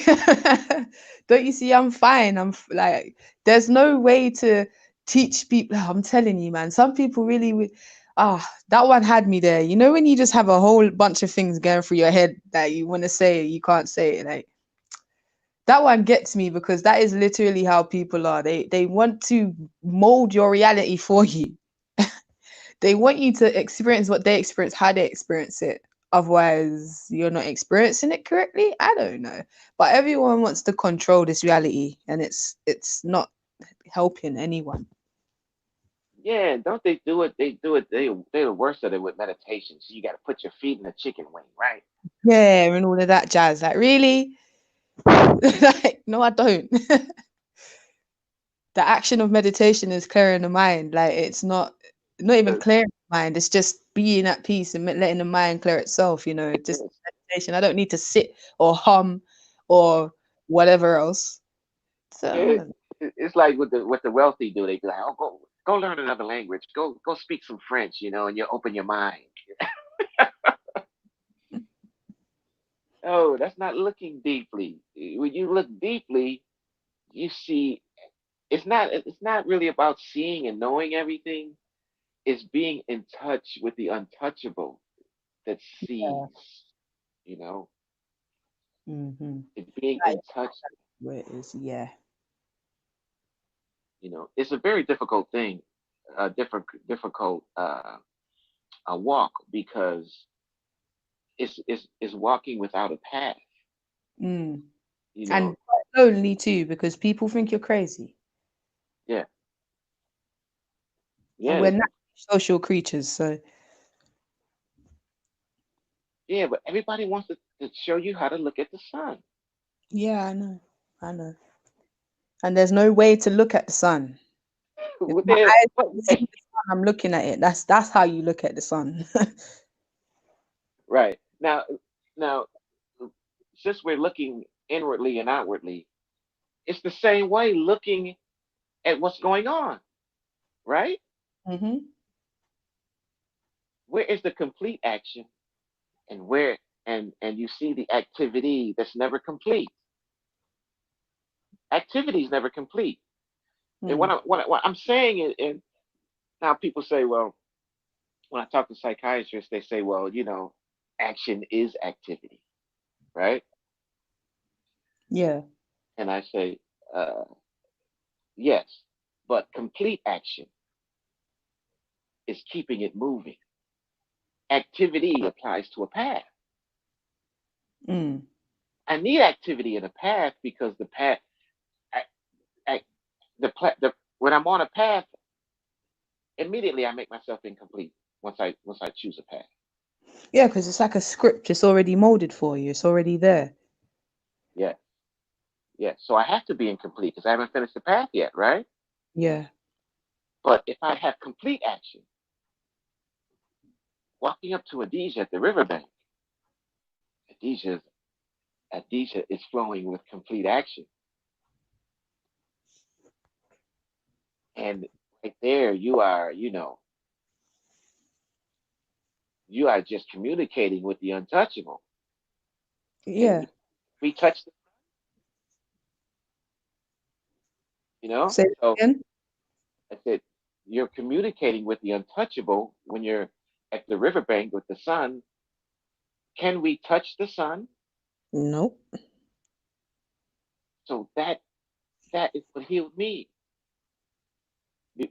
don't you see? I'm fine. Like, there's no way to teach people. I'm telling you, man. Some people really, that one had me there. You know, when you just have a whole bunch of things going through your head that you want to say, you can't say it. Like that one gets me because that is literally how people are. They want to mold your reality for you. They want you to experience what they experience, how they experience it. Otherwise, you're not experiencing it correctly. I don't know, but everyone wants to control this reality, and it's not helping anyone. Yeah, don't they do it? They do it. They're the worst at it with meditation. So you got to put your feet in a chicken wing, right? Yeah, and all of that jazz. Like, really? Like, no, I don't. The action of meditation is clearing the mind. Like, it's not even Because clearing the mind. It's just being at peace and letting the mind clear itself. You know, just meditation. I don't need to sit or hum or whatever else. So I yeah, don't know. it's like what the wealthy do. They be like, oh, go learn another language. Go speak some French, and you open your mind. Oh, that's not looking deeply. When you look deeply, you see it's not really about seeing and knowing everything. It's being in touch with the untouchable that Yeah. sees. You know, Mm-hmm. it being That in is touch. where it is. Yeah. It's a very difficult thing, difficult a walk because it's walking without a path. Mm. You And know, quite lonely too, because people think you're crazy, yeah, and yeah, we're not social creatures. So yeah. But everybody wants to show you how to look at the sun. yeah, I know, I know. And there's no way to look at the sun. If Well, my there, eyes but, can see the sun, I'm looking at it. That's how you look at the sun. right now, since we're looking inwardly and outwardly, it's the same way looking at what's going on, right? Hmm. Where is the complete action, and where and you see the activity that's never complete. Activity is never complete. And Mm. what I'm saying is, and now people say, well, when I talk to psychiatrists, they say, well, action is activity, right? Yeah. And I say, uh, yes, but complete action is keeping it moving. Activity applies to a path. Mm. I need activity in a path because the path, I, I, when I'm on a path, immediately I make myself incomplete once I choose a path. Yeah, because it's like a script. It's already molded for you. It's already there. Yeah, yeah. So I have to be incomplete because I haven't finished the path yet, right? Yeah. But if I have complete action, walking up to Adija at the riverbank, Adija, Adija is flowing with complete action, and right there you are just communicating with the untouchable. Can Yeah. we touch the, Say it So again. I said, you're communicating with the untouchable when you're at the riverbank with the sun. Can we touch the sun? Nope. So that is what healed me.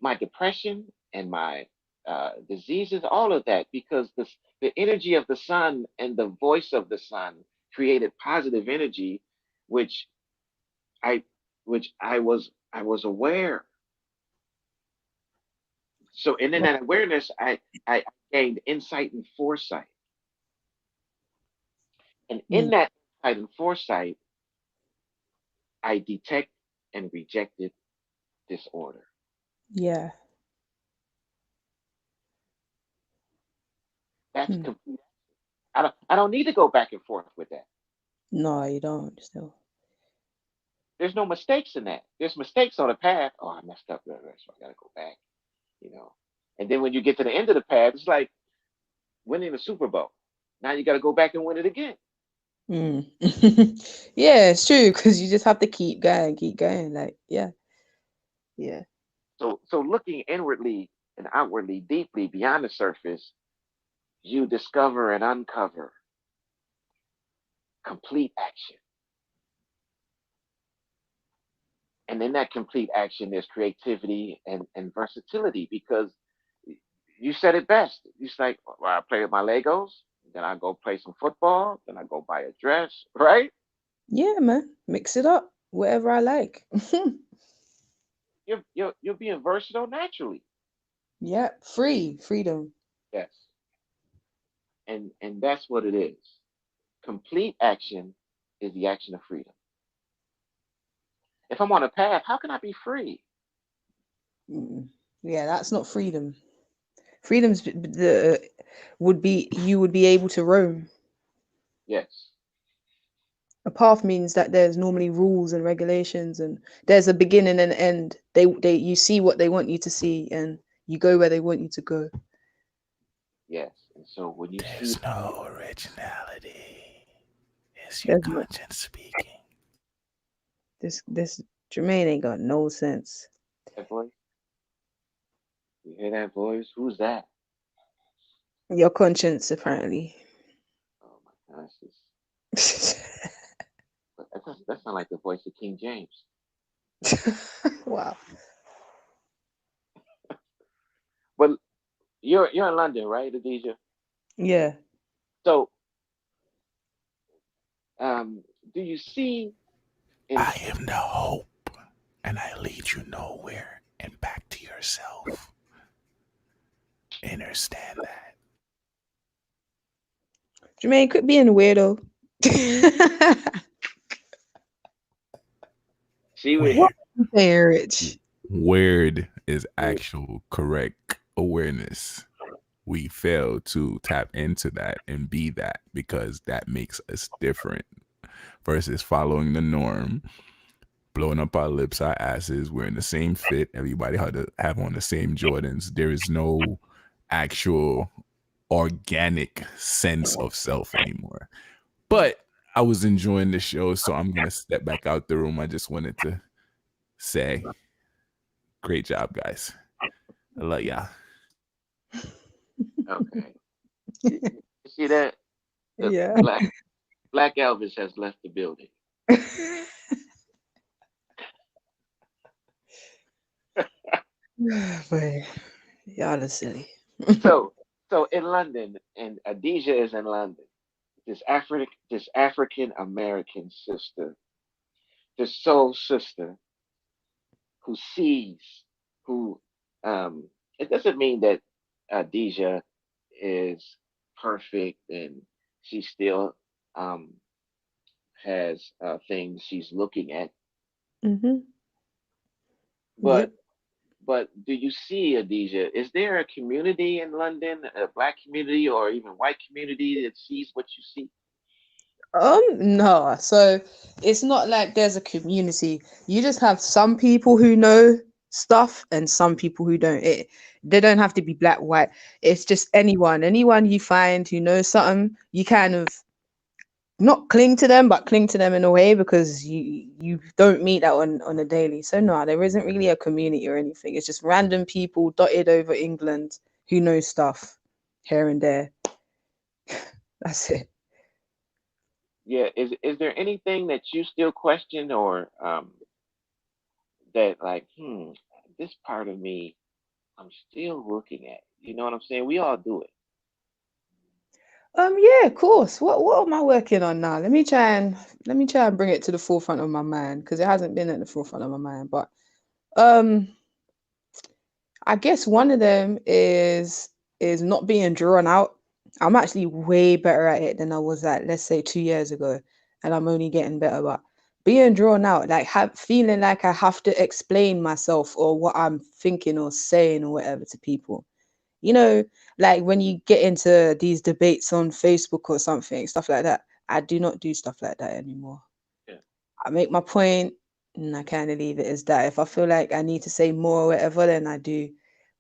My depression and my diseases, all of that, because the energy of the sun and the voice of the sun created positive energy, which I which I was aware. So and in that awareness, I gained insight and foresight. And in Mm. that insight and foresight, I detect and rejected disorder. Yeah. That's Hmm. complete. I don't need to go back and forth with that. No, you don't. Still. There's no mistakes in that. There's mistakes on the path. Oh, I messed up there, so I gotta go back. You know. And then when you get to the end of the path, it's like winning the Super Bowl. Now you gotta go back and win it again. Mm. Yeah, it's true because you just have to keep going, keep going. Like, yeah, yeah, So looking inwardly and outwardly, deeply beyond the surface, you discover and uncover complete action. And in that complete action, there's creativity and versatility because you said it best. It's like, well, I play with my Legos, then I go play some football, then I go buy a dress, right? yeah, man. Mix it up, whatever I like. You're being versatile naturally. Yeah, freedom. Yes. And that's what it is. Complete action is the action of freedom. If I'm on a path, how can I be free? Mm. Yeah, that's not freedom. Freedom's the would be you would be able to roam. Yes. A path means that there's normally rules and regulations, and there's a beginning and end. They you see what they want you to see, and you go where they want you to go. Yes. And so when you see There's no originality. It's your There's no, conscience speaking. this Jermaine ain't got no sense. that voice, you hear that voice, who's that? Your conscience, apparently. Oh my gosh, that sounds like the voice of King James. Wow. But you're in London, right, Adija? Yeah. So do you see in I am the hope, and I lead you nowhere and back to yourself. Understand that. Jermaine could be a weirdo. see with What Where are you saying, Rich? word is actual correct awareness. We fail to tap into that and be that because that makes us different versus following the norm, blowing up our lips, our asses, wearing the same fit. Everybody had to have on the same Jordans. There is no actual organic sense of self anymore. But I was enjoying the show, so I'm gonna step back out the room. I just wanted to say, great job, guys. I love y'all. okay. You see that the Yeah. black Black Elvis has left the building. Boy, y'all are silly. So, so in London, and Adija is in London. This African American sister, this soul sister who sees, who it doesn't mean that Adija is perfect and she still um has things she's looking at, Mm-hmm. but Yep. do you see, Adija? Is there a community in London, a black community or even white community that sees what you see? No. So it's not like there's a community. You just have some people who know stuff and some people who don't. They don't have to be black, white. It's just anyone you find who knows something, you kind of not cling to them, but cling to them in a way because you don't meet that on a daily. So no, there isn't really a community or anything. It's just random people dotted over England who know stuff here and there. That's it. Yeah, is there anything that you still question or that like, this part of me I'm still looking at. You know what I'm saying? We all do it. Yeah, of course. What am I working on now? Let me try and bring it to the forefront of my mind because it hasn't been at the forefront of my mind. But um, I guess one of them is not being drawn out. I'm actually way better at it than I was at, let's say, 2 years ago, and I'm only getting better. But being drawn out, like feeling like I have to explain myself or what I'm thinking or saying or whatever to people. You know, like when you get into these debates on Facebook or something, stuff like that. I do not do stuff like that anymore. Yeah. I make my point and I kind of leave it as that. If I feel like I need to say more or whatever, then I do.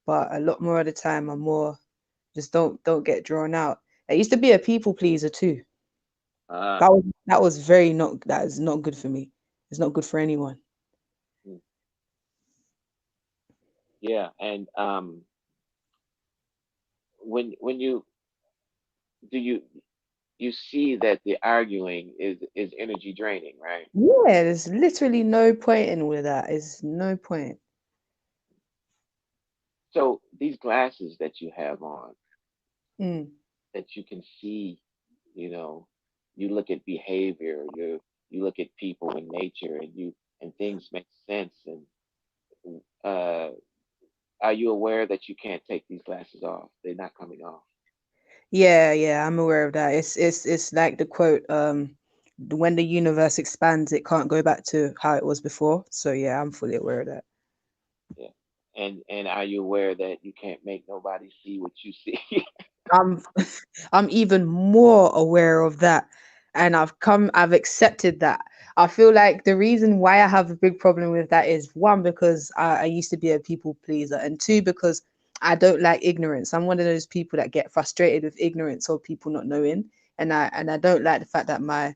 But a lot more of the time, I'm more just don't get drawn out. I used to be a people pleaser too. Uh, That was very not that is not good for me. It's not good for anyone. mm, yeah, and when you do you see that the arguing is energy draining, right? Yeah, there's literally no point in with that. It's no point. So these glasses that you have on, Mm. that you can see, you know, you look at behavior, you look at people and nature, and things make sense. And uh, are you aware that you can't take these glasses off? They're not coming off. Yeah, yeah, I'm aware of that. It's like the quote, when the universe expands, it can't go back to how it was before. So yeah, I'm fully aware of that. Yeah. And are you aware that you can't make nobody see what you see? I'm I'm even more aware of that. And I've accepted that. I feel like the reason why I have a big problem with that is one, because I used to be a people pleaser, and two, because I don't like ignorance. I'm one of those people that get frustrated with ignorance or people not knowing. And I don't like the fact that my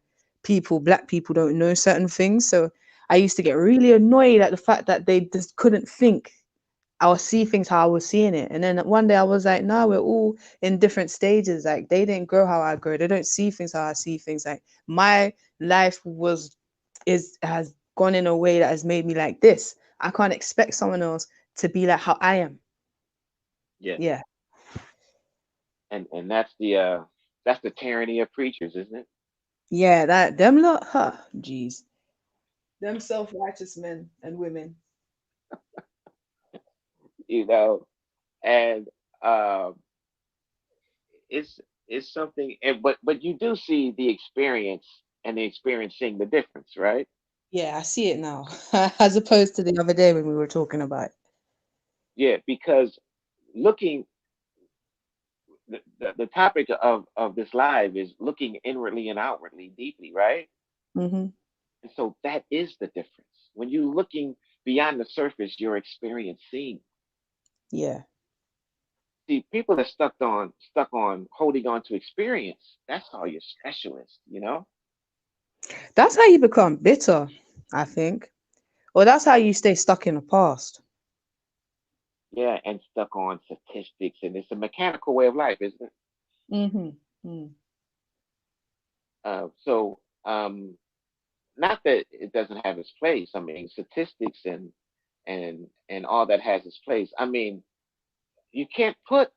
black people don't know certain things. So I used to get really annoyed at the fact that they just couldn't think I would see things how I was seeing it. And then one day I was like, no, we're all in different stages. Like they didn't grow how I grow. They don't see things how I see things. Like my life has gone in a way that has made me like this. I can't expect someone else to be like how I am. Yeah. Yeah. And that's the tyranny of preachers, isn't it? Yeah, that them lot, huh? Jeez. Them self-righteous men and women. You know, and um it's it's something, and but you do see the experience and the experiencing the difference, right? Yeah, I see it now. As opposed to the other day when we were talking about it. Yeah, because looking the topic of this live is looking inwardly and outwardly deeply, right? Hmm. And so that is the difference. When you're looking beyond the surface, you're experiencing. Yeah. See, people that stuck on holding on to experience, that's all you're specialist, you know? That's how you become bitter, I think. Or that's how you stay stuck in the past. Yeah, and stuck on statistics, and it's a mechanical way of life, isn't it? Mm-hmm. Mm. So not that it doesn't have its place. I mean, statistics and all that has its place. I mean, you can't put.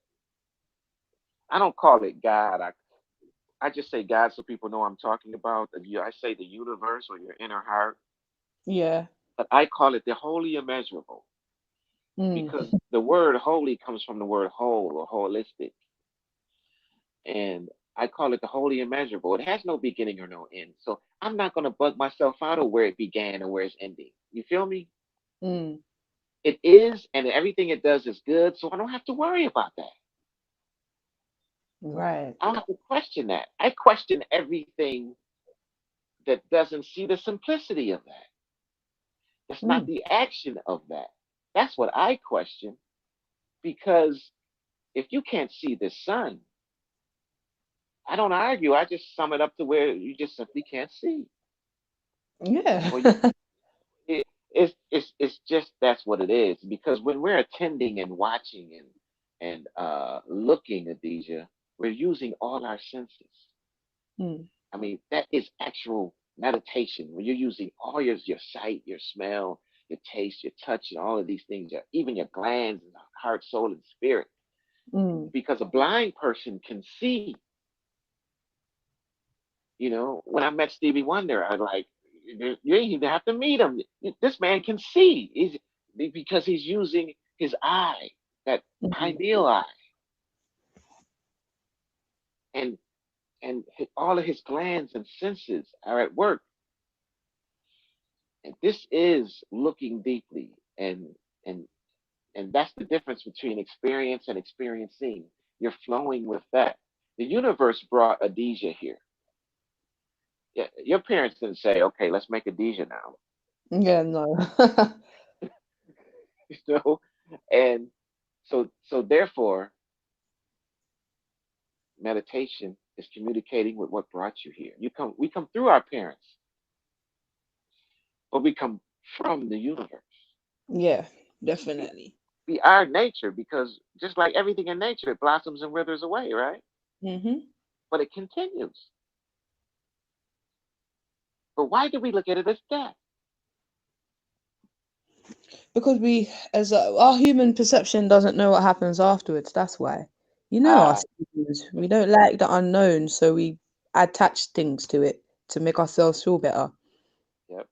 I don't call it God. I just say God so people know what I'm talking about. I say the universe or your inner heart, Yeah. but I call it the holy immeasurable Mm. because the word holy comes from the word whole or holistic, and I call it the holy immeasurable. It has no beginning or no end, so I'm not going to bug myself out of where it began or where it's ending. You feel me? Mm. It is, and everything it does is good, so I don't have to worry about that. Right. I don't have to question that. I question everything that doesn't see the simplicity of that. That's not Mm. the action of that. That's what I question because if you can't see the sun, I don't argue. I just sum it up to where you just simply can't see. Yeah. Or it's just that's what it is. Because when we're attending and watching and looking, Adesha, we're using all our senses. Mm. I mean, that is actual meditation when you're using all your sight, your smell, your taste, your touch, and all of these things, even your glands and heart, soul, and spirit. Mm. Because a blind person can see. When I met Stevie Wonder, I like you ain't even have to meet him. This man can see. Because he's using his eye, that Mm. pineal eye, and all of his glands and senses are at work. And this is looking deeply, and and that's the difference between experience and experiencing. You're flowing with that. The universe brought Adesha here. Yeah, your parents didn't say, "Okay, let's make Adesha now," Yeah, no. you know. And so therefore, meditation is communicating with what brought you here. We come through our parents, but we come from the universe. Yeah, We, definitely. we are nature because just like everything in nature, it blossoms and withers away, right? Hmm. But it continues. But why do we look at it as death? Because we, as our human perception doesn't know what happens afterwards. That's why. You know Ah, us humans, we don't like the unknown, so we attach things to it to make ourselves feel better. yep,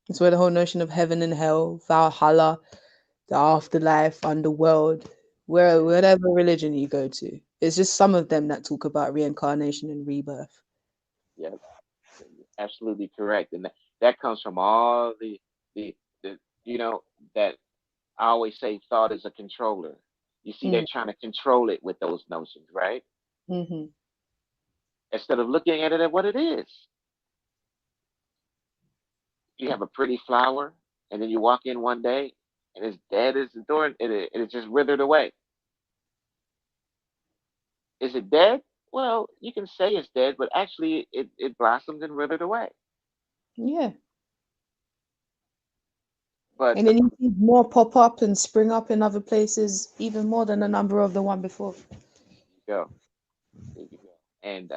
It's where the whole notion of heaven and hell, Valhalla, the afterlife, underworld, whatever religion you go to. It's just some of them that talk about reincarnation and rebirth. yep, absolutely correct. And that comes from all the that I always say thought is a controller. You see, they're Mm, trying to control it with those notions, right? mm-hmm. Instead of looking at it at what it is. You have a pretty flower, and then you walk in one day, and it's dead as the door, and it just withered away. Is it dead? Well, you can say it's dead, but actually it blossomed and withered away. Yeah. But And then you see more pop up and spring up in other places, even more than the number of the one before. there you go, there you go. And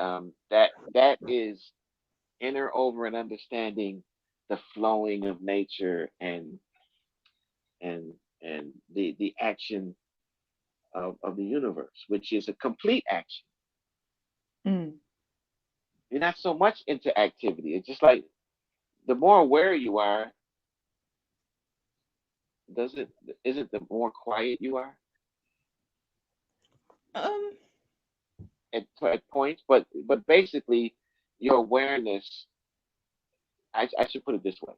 that is inner over and understanding the flowing of nature and the action of the universe, which is a complete action. Mm. You're not so much into activity. It's just like the more aware you are, does it is it the more quiet you are Um, at points? But basically, your awareness. I should put it this way.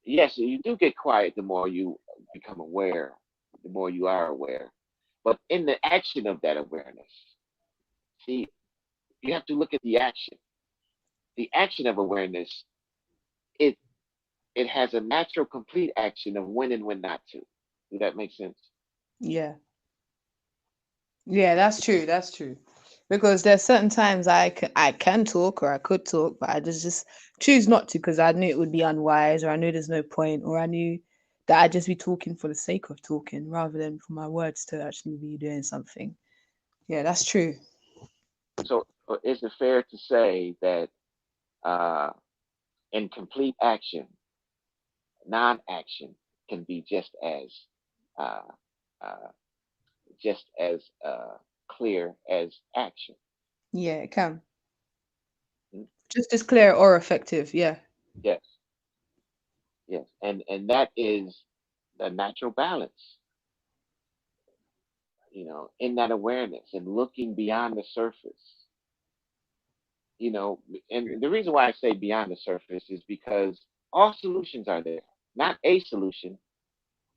Yes, you do get quiet the more you become aware, the more you are aware. But in the action of that awareness, see, you have to look at the action. The action of awareness, it it has a natural, complete action of when and when not to. Does that make sense? yeah. Yeah, that's true. That's true. Because there's certain times I can talk or I could talk, but I just choose not to because I knew it would be unwise or I knew there's no point or I knew that I'd just be talking for the sake of talking rather than for my words to actually be doing something. Yeah, that's true. So or is it fair to say that uh, incomplete action, non-action, can be uh, uh, just as clear as action? Yeah, it can. Mm. Just as clear or effective. Yeah. Yes, yes, and that is the natural balance, in that awareness and looking beyond the surface. you know and the reason why I say beyond the surface is because all solutions are there, not a solution,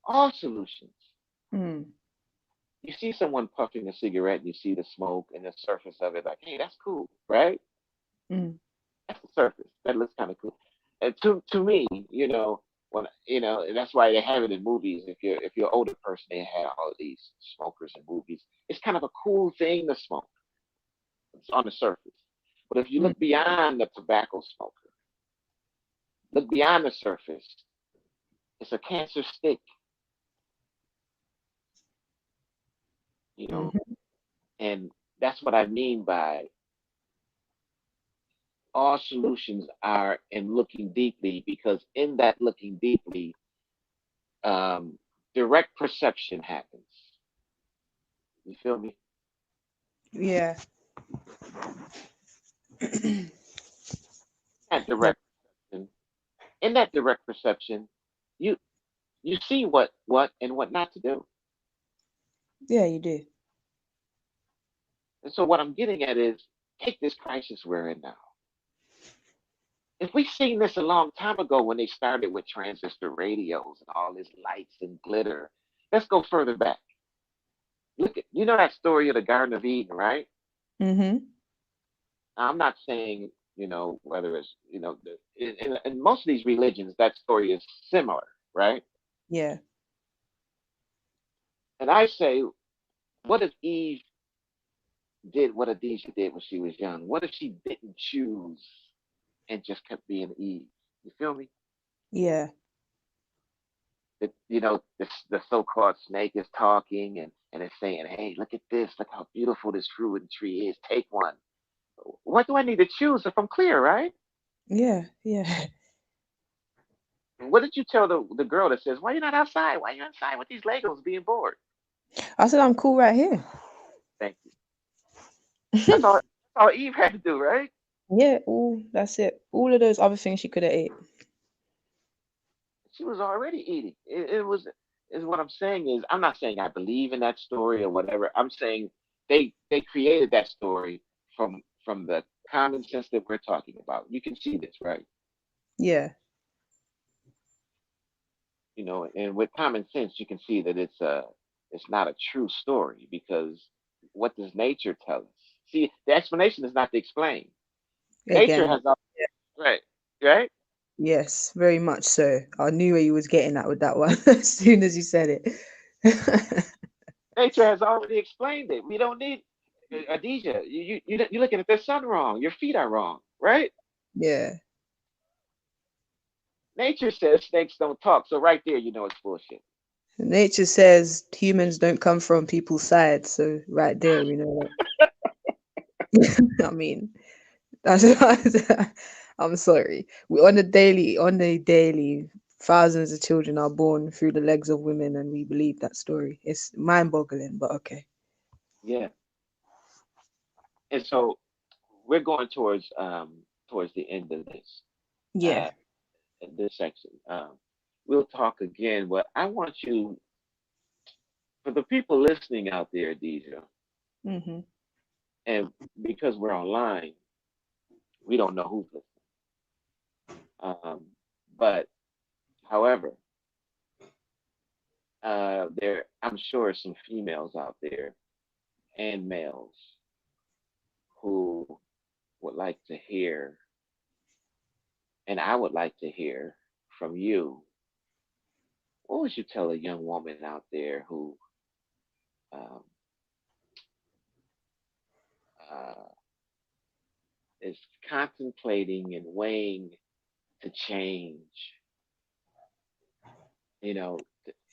all solutions. Mm. You see someone puffing a cigarette and you see the smoke and the surface of it, like, hey, that's cool, right? Mm. That's the surface. That looks kind of cool. And to me, when that's why they have it in movies. If you're an older person, they had all of these smokers in movies. It's kind of a cool thing to smoke. It's on the surface. But if you Mm. look beyond the tobacco smoker, look beyond the surface, it's a cancer stick, you know, Mm-hmm. and that's what I mean by all solutions are in looking deeply, because in that looking deeply, um, direct perception happens. You feel me? Yeah. That Yeah. direct perception, in that direct perception, you you see what and what not to do. Yeah, you do. And so what I'm getting at is, take this crisis we're in now. If we seen this a long time ago when they started with transistor radios and all this lights and glitter, let's go further back. Look at that story of the Garden of Eden, right? Mm-hmm. Now, I'm not saying whether it's in most of these religions that story is similar, right? Yeah. And I say, what if Eve did what Adisha did when she was young? What if she didn't choose and just kept being Eve? You feel me? Yeah. The so-called snake is talking and it's saying, hey, look at this, look how beautiful this fruit tree is, take one. What do I need to choose if I'm clear, right? Yeah. Yeah. And what did you tell the girl that says, why are you not outside? Why are you outside with these Legos being bored? I said I'm cool right here. Thank you. That's all Eve had to do, right? Yeah, all that's it. All of those other things she could have ate. She was already eating. It was is what I'm saying is, I'm not saying I believe in that story or whatever. I'm saying they created that story from the common sense that we're talking about. You can see this, right? Yeah. And with common sense, you can see that it's not a true story, because what does nature tell us? See, the explanation is not to explain. Nature Again. has all right, right? Yes, very much so. I knew where you was getting at with that one as soon as you said it. Nature has already explained it. We don't need Adija. You're looking at the sun wrong. Your feet are wrong, right? Yeah. Nature says snakes don't talk, so right there, it's bullshit. Nature says humans don't come from people's side, so right there we know that. I mean, that's I'm sorry. On the daily, thousands of children are born through the legs of women, and we believe that story. It's mind-boggling, but okay. Yeah, and so we're going towards the end of Yeah. uh this section. We'll talk again, but I want you, for the people listening out there, Deja, Mhm. and because we're online, we don't know who's listening. But however, I'm sure some females out there and males who would like to hear, and I would like to hear from you. What would you tell a young woman out there who um, uh, is contemplating and weighing to change,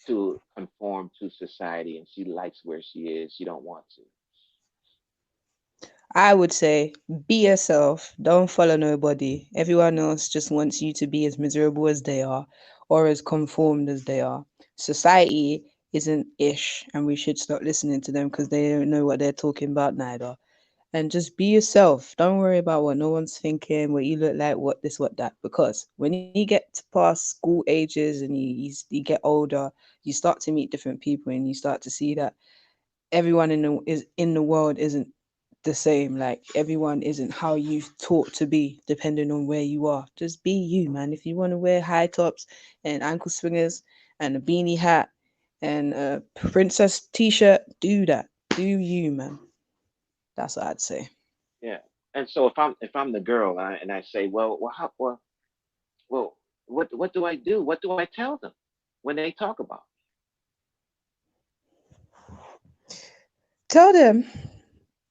to conform to society, and she likes where she is, she don't want to? I would say be yourself. Don't follow nobody. Everyone else just wants you to be as miserable as they are or as conformed as they are. Society isn't ish, and we should stop listening to them because they don't know what they're talking about neither. And just be yourself. Don't worry about what no one's thinking, what you look like, what this, what that. Because when you get past school ages and you get older, you start to meet different people and you start to see that everyone in the world isn't the same. Like everyone isn't how you taught to be, depending on where you are. Just be you, man. If you want to wear high tops and ankle swingers and a beanie hat and a princess t-shirt, do that. Do you, man. That's what I'd say. Yeah. And so if I'm the girl and I say, well, what do I do? What do I tell them when they talk about Tell them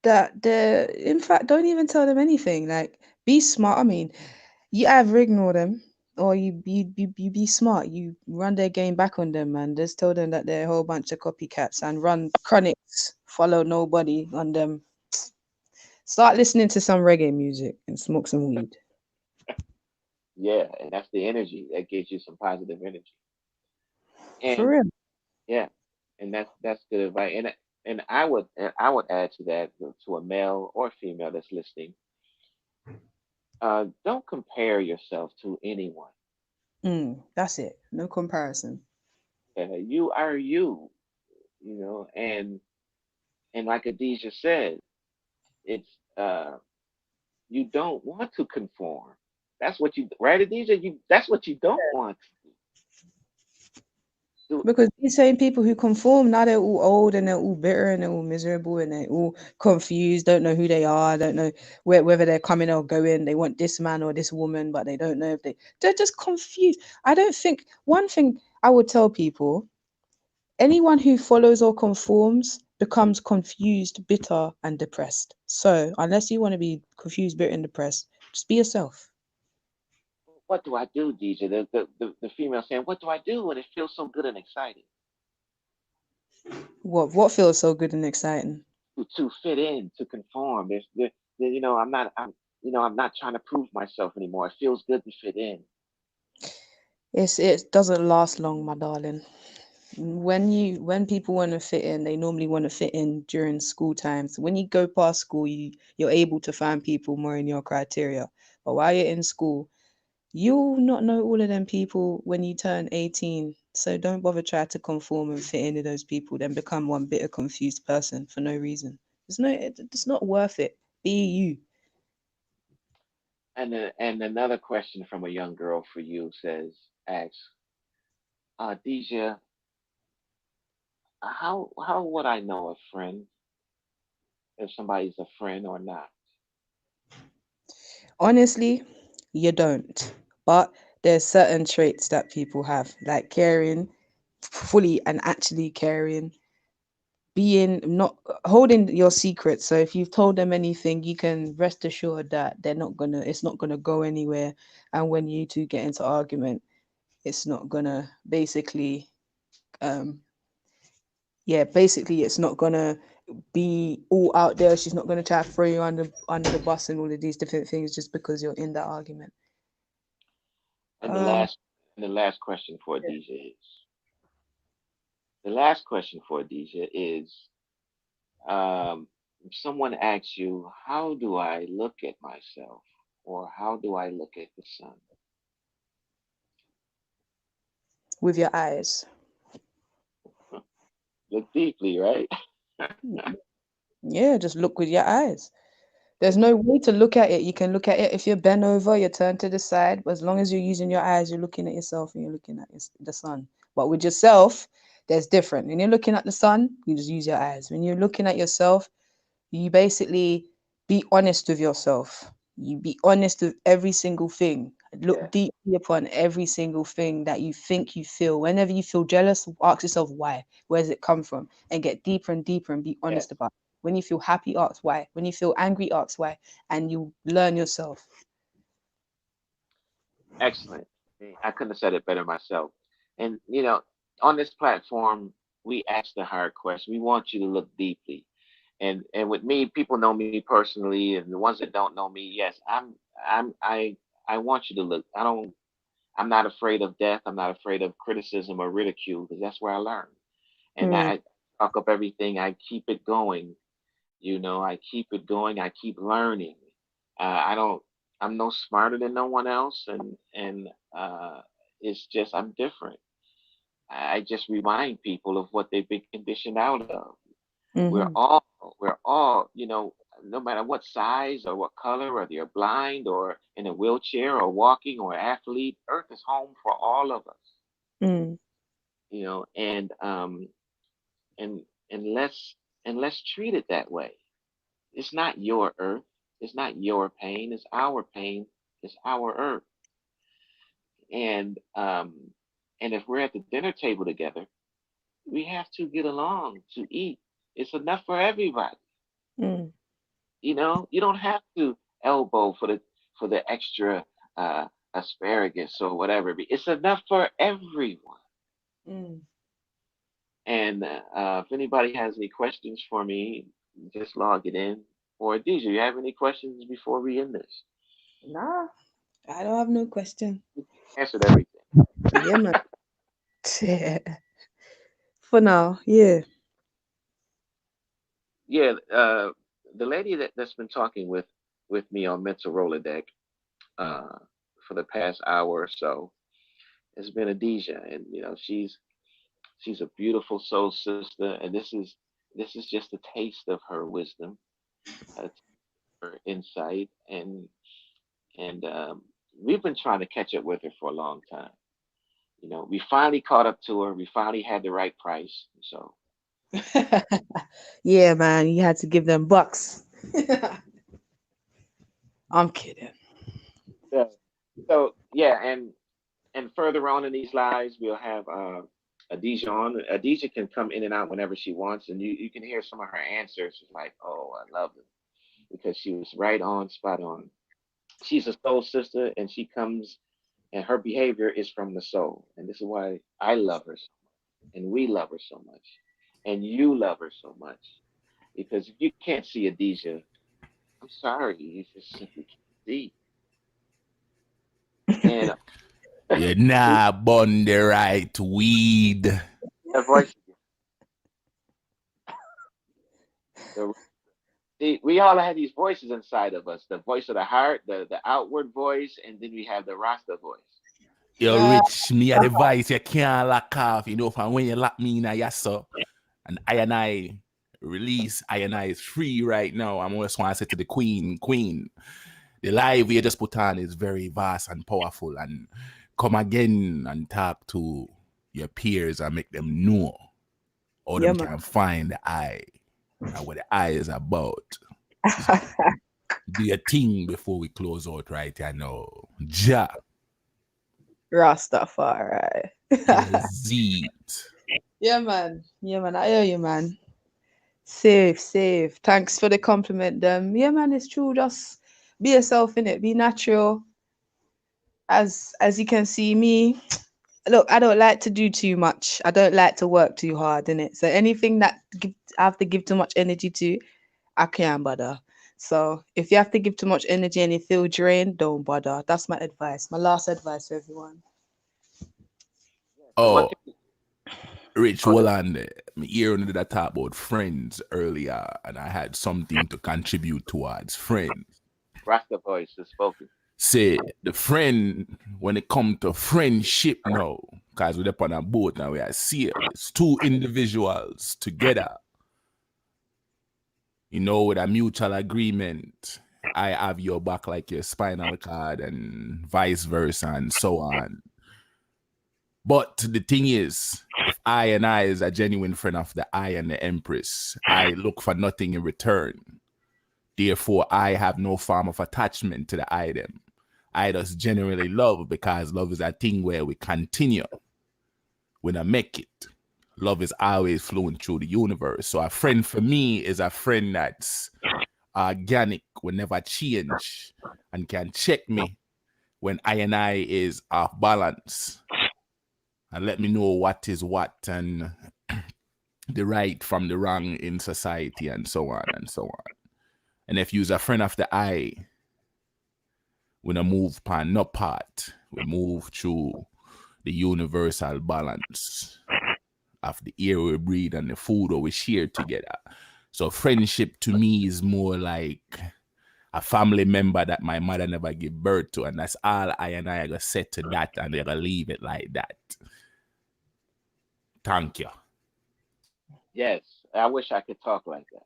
that in fact, don't even tell them anything. Like, be smart. I mean, you either ignore them or you be smart. You run their game back on them, man. Just tell them that they're a whole bunch of copycats and run chronics, follow nobody on them. Start listening to some reggae music and smoke some weed. me? Yeah, and that's the energy that gives you some positive energy. For And real. yeah, and that's good advice. And I would add to that, to a male or female that's listening, don't compare yourself to anyone. That's it. No comparison. You are you, and like Adisha said, it's you don't want to conform. That's what you right, Adisha. That's what you don't want to do. Because these same people who conform now, they're all old and they're all bitter and they're all miserable and they're all confused, don't know who they are, don't know whether they're coming or going. They want this man or this woman, but they don't know if they're just confused. I don't think one thing I would tell people: anyone who follows or conforms becomes confused, bitter, and depressed. So unless you want to be confused, bitter, and depressed, just be yourself. What do I do, DJ? The female saying, "What do I do when it feels so good and exciting What feels so good and exciting? to fit in, to conform? I'm not trying to prove myself anymore. It feels good to fit in." It doesn't last long, my darling. When people want to fit in, they normally want to fit in during school times. When you go past school, you're able to find people more in your criteria. But while you're in school, you'll not know all of them people when you turn 18. So don't bother try to conform and fit into those people, then become one bitter confused person for no reason. It's not worth it. Be you. And another question from a young girl for you asks, Deja, how would I know a friend if somebody's a friend or not? Honestly, you don't. But there's certain traits that people have, like caring, fully and actually caring, being not holding your secrets. So if you've told them anything, you can rest assured that it's not gonna go anywhere. And when you two get into argument, it's not gonna basically um it's not gonna be all out there. She's not gonna try to throw you under the bus and all of these different things just because you're in that argument. And the Um last and the last question for Deja is the last question for Deja is if someone asks you, how do I look at myself, or how do I look at the sun? with your eyes. Look deeply, right? Yeah, just look with your eyes. There's no way to look at it. You can look at it if you're bent over, you're turned to the side. But as long as you're using your eyes, you're looking at yourself and you're looking at the sun. But with yourself, there's different. When you're looking at the sun, you just use your eyes. When you're looking at yourself, you basically be honest with yourself. You be honest with every single thing. Look Yes, deeply upon every single thing that you think you feel. Whenever you feel jealous, ask yourself why. Where does it come from? And get deeper and deeper and be yes, honest about it. When you feel happy, ask why. When you feel angry, ask why. And you learn yourself. excellent. I couldn't have said it better myself. And on this platform, we ask the hard question. We want you to look deeply. and with me, people know me personally, and the ones that don't know me, yes, I'm I want you to look. I'm not afraid of death. I'm not afraid of criticism or ridicule because that's where I learn. And Mm, I talk up everything. I keep it going. I keep it going. I keep learning. I don't. I'm no smarter than no one else, and it's just I'm different. I just remind people of what they've been conditioned out of. We're mm-hmm, all we're all no matter what size or what color, whether you're blind or in a wheelchair or walking or athlete, Earth is home for all of us. mm, And let's treat it that way. It's not your Earth. It's not your pain. It's our pain. It's our Earth. And if we're at the dinner table together, we have to get along to eat. It's enough for everybody. mm, You don't have to elbow for the extra asparagus or whatever. It's enough for everyone. mm. And if anybody has any questions for me, just log it in. Or DJ, you have any questions before we end this? Nah, I don't have no question. Answered everything. Yeah, man. For now, yeah. Yeah, the lady that's been talking with me on Mental Rolodeck uh, for the past hour or so has been Adija, and she's a beautiful soul sister, and this is just a taste of her wisdom, her insight, and we've been trying to catch up with her for a long time. We finally caught up to her. We finally had the right price. So Yeah, man, you had to give them bucks. I'm kidding. yeah, yeah, and further on in these lives, we'll have Adija on. Adija can come in and out whenever she wants, and you can hear some of her answers. It's like, oh, I love it because she was right on, spot on. She's a soul sister, and she comes, and her behavior is from the soul, and this is why I love her, and we love her so much, and you love her so much. Because if you can't see Adija, I'm sorry, you just simply can't see. And You're not bun the right weed. her voice, the see, we all have these voices inside of us: the voice of the heart, the outward voice, and then we have the Rasta voice. You're Ah, rich, me a device you can't lock off, from when you lock me in a yasso. And I release, I is free right now. I'm always want to say to the queen, the live you just put on is very vast and powerful. And come again and talk to your peers and make them know how yeah, them man. can find the eye and what the eye is about. So do your thing before we close out right here now. Ja Rastafari. is it. Yeah, man. Yeah, man. I hear you, man. Safe, safe. Thanks for the compliment, them. Yeah, man. It's true. Just be yourself in it. Be natural. As you can see me, look, I don't like to do too much. I don't like to work too hard in it. So anything that I have to give too much energy to, I can't bother. So if you have to give too much energy and you feel drained, don't bother. That's my advice. My last advice to everyone. Yeah. So what Oh, can we Rich go ahead? Walland, me hear you did a talk about friends earlier, and I had something to contribute towards friends. Rasta voice is spoken. Say the friend when it come to friendship now, because we're up on a boat now, we are sail. It's two individuals together, with a mutual agreement. I have your back like your spinal cord, and vice versa, and so on. But the thing is, if I is a genuine friend of the I and the Empress, I look for nothing in return. Therefore, I have no form of attachment to the item. I just genuinely love because love is a thing where we continue. When I make it, love is always flowing through the universe. So a friend for me is a friend that's organic, will never change, and can check me when I is off balance and let me know what is what and the right from the wrong in society and so on and so on. And if you's a friend of the eye, we don't move pan no part. We move through the universal balance of the air we breathe and the food we share together. So friendship to me is more like a family member that my mother never gave birth to, and that's all I and I gonna set to that, and they're gonna leave it like that. Thank you. Yes, I wish I could talk like that.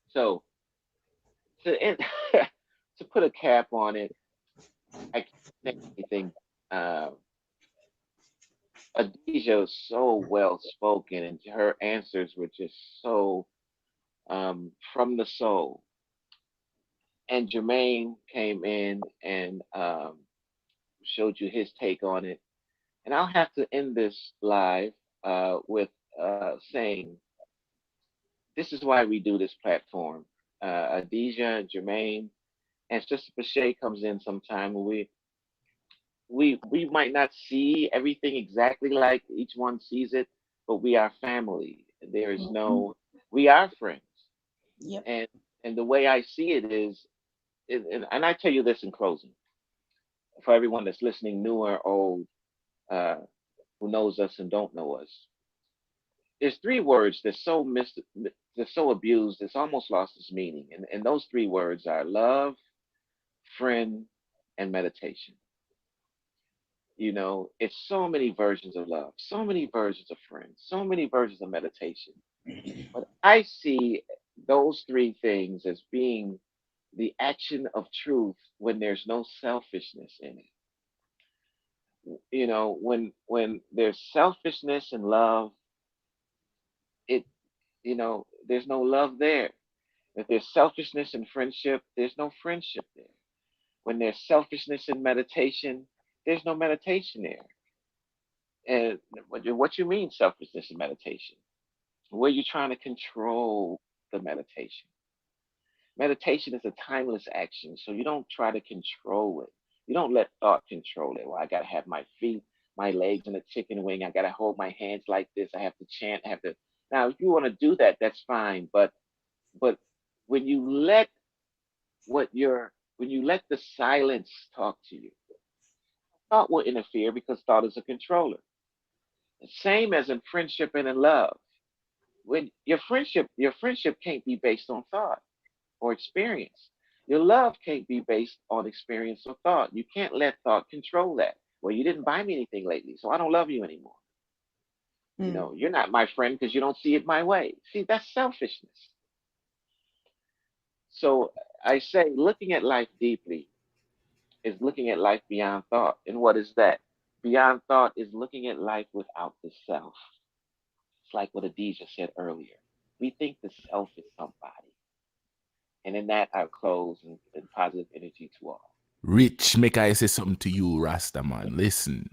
So to end, to put a cap on it, I can't say anything. Uh, Adija is so well spoken, and her answers were just so from the soul. And Jermaine came in and showed you his take on it. And I'll have to end this live with saying this is why we do this platform. Adija, Jermaine, and Sister Pache comes in sometime. We might not see everything exactly like each one sees it, but we are family. There is Mhm. no, we are friends. Yep. And the way I see it is, and I tell you this in closing, for everyone that's listening, new or old, uh, who knows us and don't know us, there's three words that's that's so abused, it's almost lost its meaning. And those three words are love, friend, and meditation. You know, it's so many versions of love, so many versions of friends, so many versions of meditation. But I see those three things as being the action of truth when there's no selfishness in it. You know, when there's selfishness and love, it there's no love there. If there's selfishness in friendship, there's no friendship there. When there's selfishness in meditation, there's no meditation there. And what you mean selfishness in meditation? Where you trying to control the meditation. Meditation is a timeless action, so you don't try to control it. You don't let thought control it. Well, I gotta have my feet, my legs in a chicken wing. I gotta hold my hands like this. I have to chant. I have to. Now, if you want to do that, that's fine. But when you let when you let the silence talk to you, thought will interfere because thought is a controller. The same as in friendship and in love. When your friendship can't be based on thought or experience. Your love can't be based on experience or thought. You can't let thought control that. Well, you didn't buy me anything lately, so I don't love you anymore. You Mm. know, you're not my friend because you don't see it my way. See, that's selfishness. So I say looking at life deeply is looking at life beyond thought. And what is that? Beyond thought is looking at life without the self. It's like what Adija said earlier. We think the self is somebody. And in that, I'll close and positive energy to all. Rich, make I say something to you, Rasta man. Listen.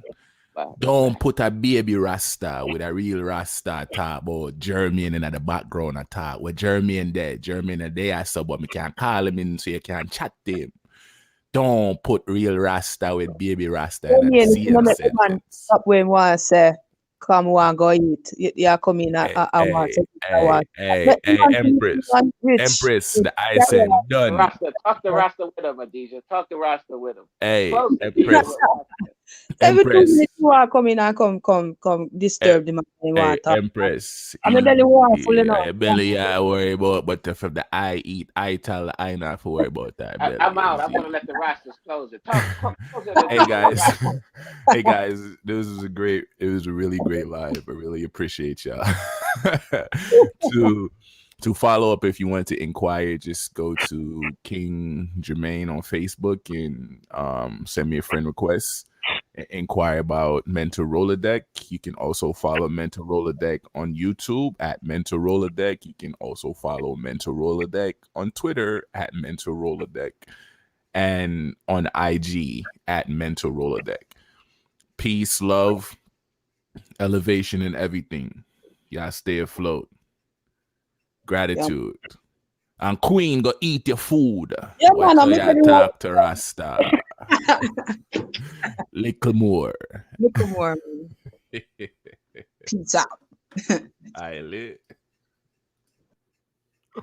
Bye. Don't put a baby Rasta with a real Rasta talk about Jermaine in the background attack. Where Jermaine there, Jermaine there, so but me can call him in so you can chat to him. Don't put real Rasta with baby Rasta in When the you know, same make the man sentence. stop when one say, come one go eat. You come in, Hey, I want hey, to I hey, want. hey, Make the hey, man feel Empress. one rich. Empress, Rich. the I Yeah, said done. Talk to Rasta with him, Adija. Talk to Rasta with him. Hey, Close the yeah. Adija Empress, with Rasta. Every 2 minutes Empress, you want come in and come eh, disturb the man when he hey, want to talk. Empress. I'm not belly want full enough. Yeah, belly, I worry about, but if the I eat, I tell the I not to worry about that belly. I'm out. You I'm see? gonna let the Rastas close it. Close it, Hey Adija with guys, Rasta. hey guys, it was a really great live. I really appreciate y'all. to follow up, if you want to inquire, just go to King Jermaine on Facebook and send me a friend request. Inquire about MEN-talRollaDeK. You can also follow MEN-talRollaDeK on YouTube at MEN-talRollaDeK. You can also follow MEN-talRollaDeK on Twitter at MEN-talRollaDeK and on IG at MEN-talRollaDeK. Peace, love, elevation, and everything. Y'all stay afloat. Yeah, Gratitude. And Queen, go eat your food. yeah man, Watch how I'm not y'all belly want. talk to Rasta. Little more. Look more, man. Pizza. I lit.